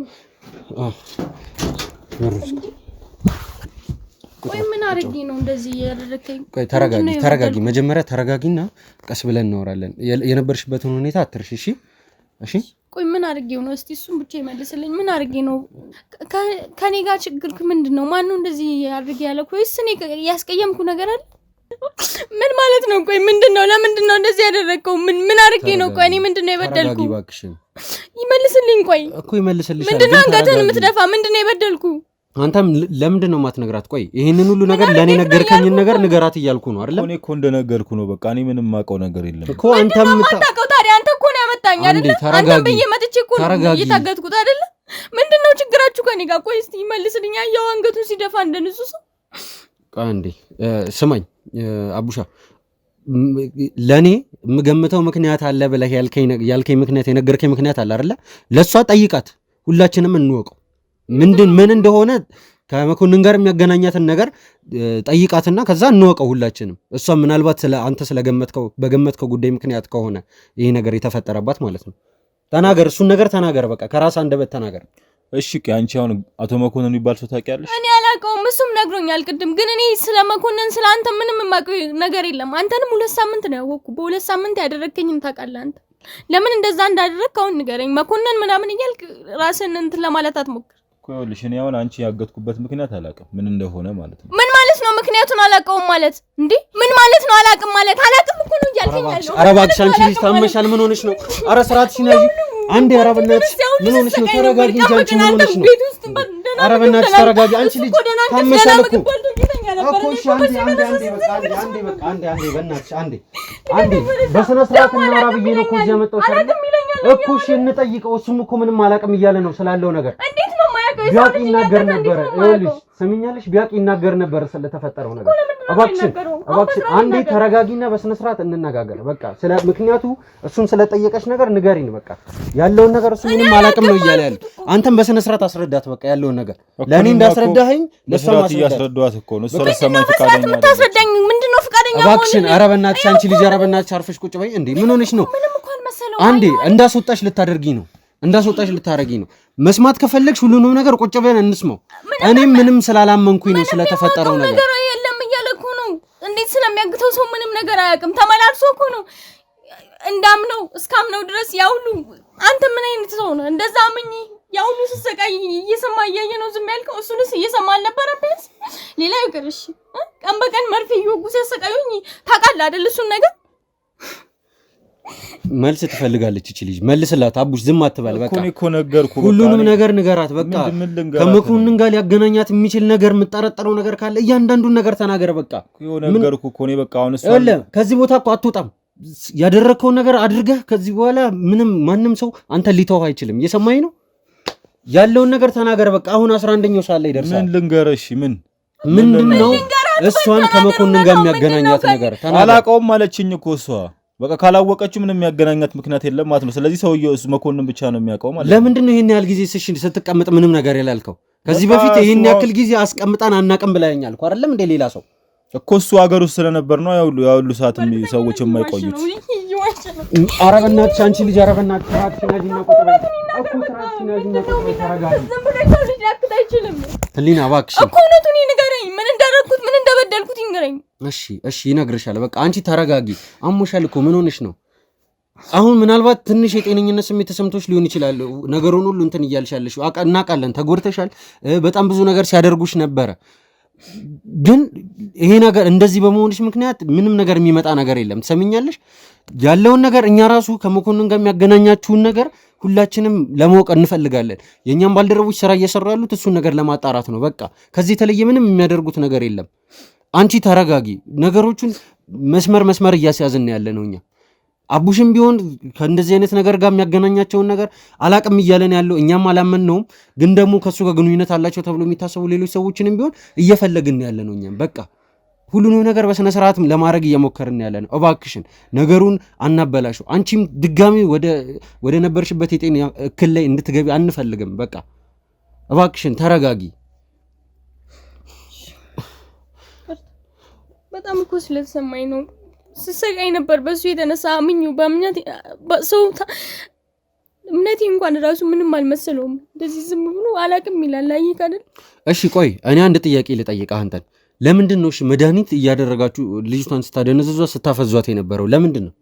ቆይ ምን አድርጌ ነው እንደዚህ ያደረከኝ? ቆይ ተረጋጊ። መጀመሪያ ተረጋጊና ቀስ ብለን እናወራለን። የነበርሽበትን ሁኔታ አትርሽ። እሺ ቆይ ምን አድርጌው ነው? እስቲ እሱን ብቻ ይመልስልኝ። ምን አድርጌ ነው? ከኔ ጋር ችግር ምንድነው? ማን ነው እንደዚህ አድርጌ ያለው? ወይስ እኔ ያስቀየምኩ ነገር አለ? ምን ማለት ነው? ቆይ ምንድነው? ለምንድነው እንደዚህ ያደረከው? ምን አድርጌ ነው? ቆይ እኔ ምንድነው የበደልኩ? ይመልስልኝ። ቆይ እኮ ይመልስልሻል። ምንድነው አንገትን የምትደፋ? ምንድነው የበደልኩ? አንተም ለምንድነው ማትነግራት? ቆይ ይሄንን ሁሉ ነገር ለኔ ነገርከኝን ነገር ንገራት እያልኩ ነው አይደል? እኔ እኮ እንደነገርኩ ነው። በቃ እኔ ምንም ማውቀው ነገር የለም እኮ። አንተም ማታውቀው ታዲያ አንተ እኮ ነው ያመጣኝ አይደል? አንተ በየመጥቼ እኮ ነው እየታገትኩት አይደል? ምንድነው ችግራችሁ ከኔ ጋር? ቆይ እስቲ ይመልስልኝ። ያው አንገቱን ሲደፋ እንደንሱ ሰው። ቆይ አንዴ ስማኝ አቡሻ፣ ለኔ የምገምተው ምክንያት አለ ብለህ ያልከኝ ምክንያት የነገርከኝ ምክንያት አለ አይደል? ለሷ ጠይቃት፣ ሁላችንም እንወቀው ምን እንደሆነ ከመኮንን ጋር የሚያገናኛትን ነገር ጠይቃትና ከዛ እንወቀው ሁላችንም። እሷ ምናልባት አንተ በገመትከው ጉዳይ ምክንያት ከሆነ ይሄ ነገር የተፈጠረባት ማለት ነው። ተናገር፣ እሱን ነገር ተናገር። በቃ ከራስ አንደበት ተናገር። እሺ አንቺ አሁን አቶ መኮንን የሚባል ሰው ታውቂያለሽ? እኔ አላውቀውም፣ እሱም ነግሮኛል ቅድም። ግን እኔ ስለ መኮንን ስለ አንተ ምንም የማውቀው ነገር የለም። አንተንም 2 ሳምንት ነው ያወቅኩ። በ2 ሳምንት ያደረከኝን ታውቃለህ አንተ። ለምን እንደዛ እንዳደረግክ አሁን ንገረኝ። መኮንን ምናምን እያልክ ራስን እንትን ለማለት አትሞክር እኮ። ይኸውልሽ እኔ አሁን አንቺ ያገትኩበት ምክንያት አላውቅም ምን እንደሆነ ማለት ነው። ምን ማለት ነው ምክንያቱን አላውቀውም ማለት? እንዴ ምን ማለት ነው አላውቅም ማለት? አላውቅም እኮ ነው እያልከኝ ያለው። ኧረ እባክሽ አንቺ ልጅ ታመሻል። ምን ሆነሽ ነው? ኧረ ስርዓትሽን ያዢ አንዴ። ኧረ በእናትሽ ምን ሆነሽ ነው? ተረጋጊ እንጂ አንቺ ምን ሆነሽ ነው? ኧረ በእናትሽ ተረጋጊ አንቺ ልጅ ታመሻል እኮ እኮ። እሺ አንዴ በቃ አንዴ በእናትሽ አንዴ በስነ ስርዓት እናወራ ብዬ ነው እኮ እዚህ ያመጣሁሽ እኮ። እሺ እንጠይቀው። እሱም እኮ ምንም አላውቅም እያለ ነው ስላለው ነገር። ቢያውቅ ይናገር ነበረ። ይኸውልሽ ስሚኛለሽ፣ ቢያውቅ ይናገር ነበረ ስለተፈጠረው ነገር። እባክሽን አንዴ ተረጋጊና በስነ ስርዓት እንነጋገር። በቃ ስለ ምክንያቱ እሱን ስለጠየቀሽ ነገር ንገሪን። በቃ ያለውን ነገር እሱ ምንም አላውቅም ነው እያለ ያለው። አንተም በስነ ስርዓት አስረዳት። በቃ ያለውን ነገር ለኔ እንዳስረዳኸኝ ለሷም እያስረዳኋት እኮ ነው። እሷ ለሰማኝ ፈቃደኛ ነው። ታስረዳኝ። ምንድነው ፈቃደኛ ነው? እባክሽን ኧረ በእናትሽ አንቺ ልጅ ኧረ በእናትሽ አርፈሽ ቁጭ በይ። እንዴ ምን ሆነሽ ነው? አንዴ እንዳስወጣሽ ልታደርጊ ነው መስማት ከፈለግሽ ሁሉንም ነገር ቁጭ ብለን እንስማው። እኔም ምንም ስላላመንኩኝ ነው ስለተፈጠረው ነገር። የለም እያለ እኮ ነው። መድኃኒት ስለሚያግተው ሰው ምንም ነገር አያውቅም። ተመላልሶ እኮ ነው እንዳምነው እስካምነው ድረስ ያውሉ። አንተ ምን አይነት ሰው ነው? እንደዛ አምኝ ያውሉ ስሰቃይ እየሰማ እያየ ነው ዝም ያልከው? እሱንስ እየሰማ አልነበረም? ቢያንስ ሌላ ይቅርሽ፣ ቀን በቀን መርፌ እየወጉ ሲያሰቃዩኝ ታውቃለህ አይደል? እሱን ነገር መልስ ትፈልጋለች እቺ ልጅ። መልስላት አቡሽ፣ ዝም አትበል። በቃ እኮ ነገርኩ። ሁሉንም ነገር ንገራት። በቃ ከመኮንን ጋር ሊያገናኛት የሚችል ነገር የምጠረጠረው ነገር ካለ እያንዳንዱን ነገር ተናገር። በቃ ነገርኩ እኮ ነው። በቃ አሁን እሷ ከዚህ ቦታ እኮ አትወጣም። ያደረከውን ነገር አድርገህ ከዚህ በኋላ ማንም ሰው አንተ ሊተው አይችልም። እየሰማኝ ነው? ያለውን ነገር ተናገር። በቃ አሁን 11ኛው ሰዓት ላይ ደርሳል። ምን ልንገርሽ? ምንድነው እሷን ከመኮንን ጋር የሚያገናኛት ነገር? አላውቀውም አለችኝ እኮ እሷ። በቃ ካላወቀችው ምንም የሚያገናኛት ምክንያት የለም ማለት ነው። ስለዚህ ሰውየው እሱ መኮንን ብቻ ነው የሚያውቀው ማለት ነው። ለምንድን ነው ይሄን ያህል ጊዜ ስትቀመጥ ምንም ነገር ያላልከው? ከዚህ በፊት ይሄን ያክል ጊዜ አስቀምጣን አናቅም ብላኛል እኮ አይደለም እንደ ሌላ ሰው እኮ እሱ ሀገር ውስጥ ስለነበር ነው ያውሉ ሰዓት ሰዎች የማይቆዩት። ኧረ በእናትሽ አንቺ ልጅ፣ ኧረ በእናትሽ ትራክሽናጂና ቁጭ በይ እኮ ትራክሽናጂና ቁጭ በይ። ተረጋጊ ህሊና እባክሽ እኮ እውነቱን ይንገረኝ። ምን እንዳደረኩት ምን እንደበደልኩት ይንገረኝ። እሺ ይነግርሻል። በቃ አንቺ ተረጋጊ። አሞሻል እኮ ምን ሆነሽ ነው? አሁን ምናልባት ትንሽ የጤነኝነት ስሜት ተሰምቶሽ ሊሆን ይችላል። ነገሩን ሁሉ እንትን እያልሻለሽ እናውቃለን። ተጎድተሻል። በጣም ብዙ ነገር ሲያደርጉሽ ነበረ። ግን ይሄ ነገር እንደዚህ በመሆንሽ ምክንያት ምንም ነገር የሚመጣ ነገር የለም። ትሰሚኛለሽ? ያለውን ነገር እኛ ራሱ ከመኮንን ጋር የሚያገናኛችሁን ነገር ሁላችንም ለማወቅ እንፈልጋለን። የእኛም ባልደረቦች ስራ እየሰሩ ያሉት እሱን ነገር ለማጣራት ነው። በቃ ከዚህ የተለየ ምንም የሚያደርጉት ነገር የለም። አንቺ ተረጋጊ። ነገሮቹን መስመር እያስያዝን ያለ ነው እኛ። አቡሽም ቢሆን ከእንደዚህ አይነት ነገር ጋር የሚያገናኛቸውን ነገር አላቅም እያለን ያለው እኛም አላመንነውም። ግን ደግሞ ከእሱ ጋር ግንኙነት አላቸው ተብሎ የሚታሰቡ ሌሎች ሰዎችንም ቢሆን እየፈለግን ያለ ነው እኛም። በቃ ሁሉንም ነገር በስነ ስርዓት ለማድረግ እየሞከርን ያለ ነው። እባክሽን ነገሩን አናበላሽው። አንቺም ድጋሚ ወደ ነበርሽበት የጤና እክል ላይ እንድትገቢ አንፈልግም። በቃ እባክሽን ተረጋጊ። በጣም እኮ ስለተሰማኝ ነው። ስሰቃይ ነበር በሱ የተነሳ አምኙ በእምነት ሰው እምነቴ እንኳን ራሱ ምንም አልመሰለውም። እንደዚህ ዝም ብሎ አላቅም ይላል። አይክ አይደል? እሺ ቆይ እኔ አንድ ጥያቄ ልጠይቅህ አንተን። ለምንድን ነው መድኃኒት እያደረጋችሁ ልጅቷን ስታደነዝዟት ስታፈዟት የነበረው? ለምንድን ነው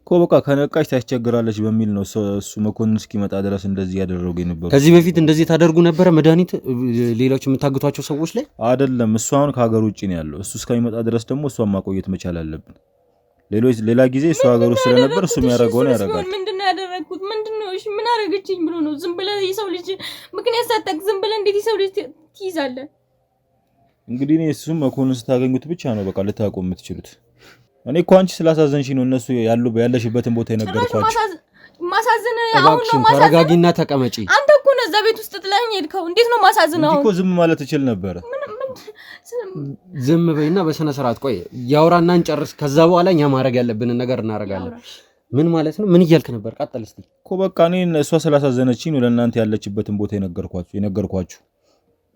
እኮ? በቃ ከነቃች ታስቸግራለች በሚል ነው እሱ መኮንን እስኪመጣ ድረስ እንደዚህ ያደረጉ የነበረው። ከዚህ በፊት እንደዚህ ታደርጉ ነበረ መድኃኒት ሌሎች የምታግቷቸው ሰዎች ላይ? አይደለም፣ እሱ አሁን ከሀገር ውጭ ነው ያለው። እሱ እስከሚመጣ ድረስ ደግሞ እሷን ማቆየት መቻል አለብን። ሌላ ጊዜ እሱ ሀገር ውስጥ ስለነበር እሱ የሚያደርገውን ያደርጋል። ምንድነው ያደረኩት? ምንድነው? እሺ ምን አደረገችኝ ብሎ ነው? ዝም ብለህ የሰው ልጅ ምክንያት ሳታውቅ ዝም ብለህ እንዴት የሰው ልጅ ትይዛለህ? እንግዲህ እሱም መኮንን ስታገኙት ብቻ ነው በቃ ልታውቁ የምትችሉት። እኔ እኮ አንቺ ስላሳዘንሽ ነው እነሱ ያለሽበትን ቦታ የነገርኳቸው። ማሳዝን አሁን ነው። ተረጋጊና ተቀመጪ። አንተ እኮ ነው እዛ ቤት ውስጥ ጥለኸኝ ሄድከው። እንዴት ነው ማሳዝን? አሁን እኮ ዝም ማለት እችል ነበረ። ዝም በይና በስነ ስርዓት ቆይ ያውራና እንጨርስ። ከዛ በኋላ እኛ ማድረግ ያለብንን ነገር እናደርጋለን። ምን ማለት ነው? ምን እያልክ ነበር? ቀጥል እስቲ። እኮ በቃ እኔ እሷ ስላሳዘነችኝ ነው ለእናንተ ያለችበትን ቦታ የነገርኳችሁ።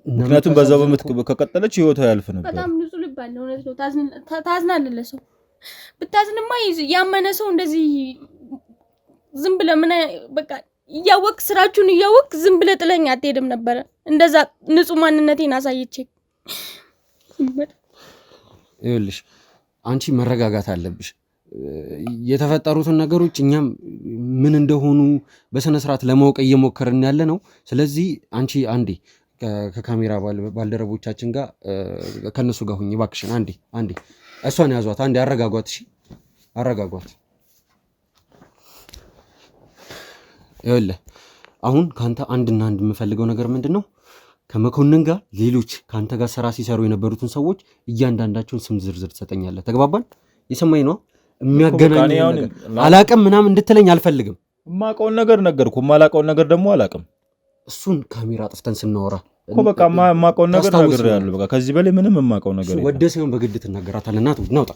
ምክንያቱም በዛው ከቀጠለች ህይወቷ ያልፍ ነበር። በጣም ንጹህ ልብ አለ። እውነት ነው። ታዝናለህ ለሰው። ብታዝንማ ያመነ ሰው እንደዚህ ዝም ብለህ ምን በቃ እያወቅ ስራችሁን እያወቅ ዝም ብለህ ጥለኝ አትሄድም ነበረ። እንደዛ ንጹህ ማንነቴን አሳይቼ። ይኸውልሽ አንቺ መረጋጋት አለብሽ። የተፈጠሩትን ነገሮች እኛም ምን እንደሆኑ በስነ ስርዓት ለማወቅ እየሞከርን ያለ ነው። ስለዚህ አንቺ አንዴ ከካሜራ ባልደረቦቻችን ጋር ከነሱ ጋር ሁኚ እባክሽን። አንዴ እሷን ያዟት፣ አንዴ አረጋጓት። እሺ አረጋጓት። ይኸውልህ አሁን ካንተ አንድና አንድ የምፈልገው ነገር ምንድነው? ከመኮንን ጋር ሌሎች ካንተ ጋር ስራ ሲሰሩ የነበሩትን ሰዎች እያንዳንዳቸውን ስም ዝርዝር ትሰጠኛለህ። ተግባባን? የሰማኝ ነው የሚያገናኝ አላቅም ምናምን እንድትለኝ አልፈልግም። የማውቀውን ነገር ነገርኩ፣ የማላውቀውን ነገር ደግሞ አላቅም። እሱን ካሜራ አጥፍተን ስናወራ እኮ በቃ የማውቀውን ነገር ነግሬሃለሁ። በቃ ከዚህ በላይ ምንም የማውቀው ነገር የለም። ወደ ሳይሆን በግድ ትናገራታለህ። ናውጣ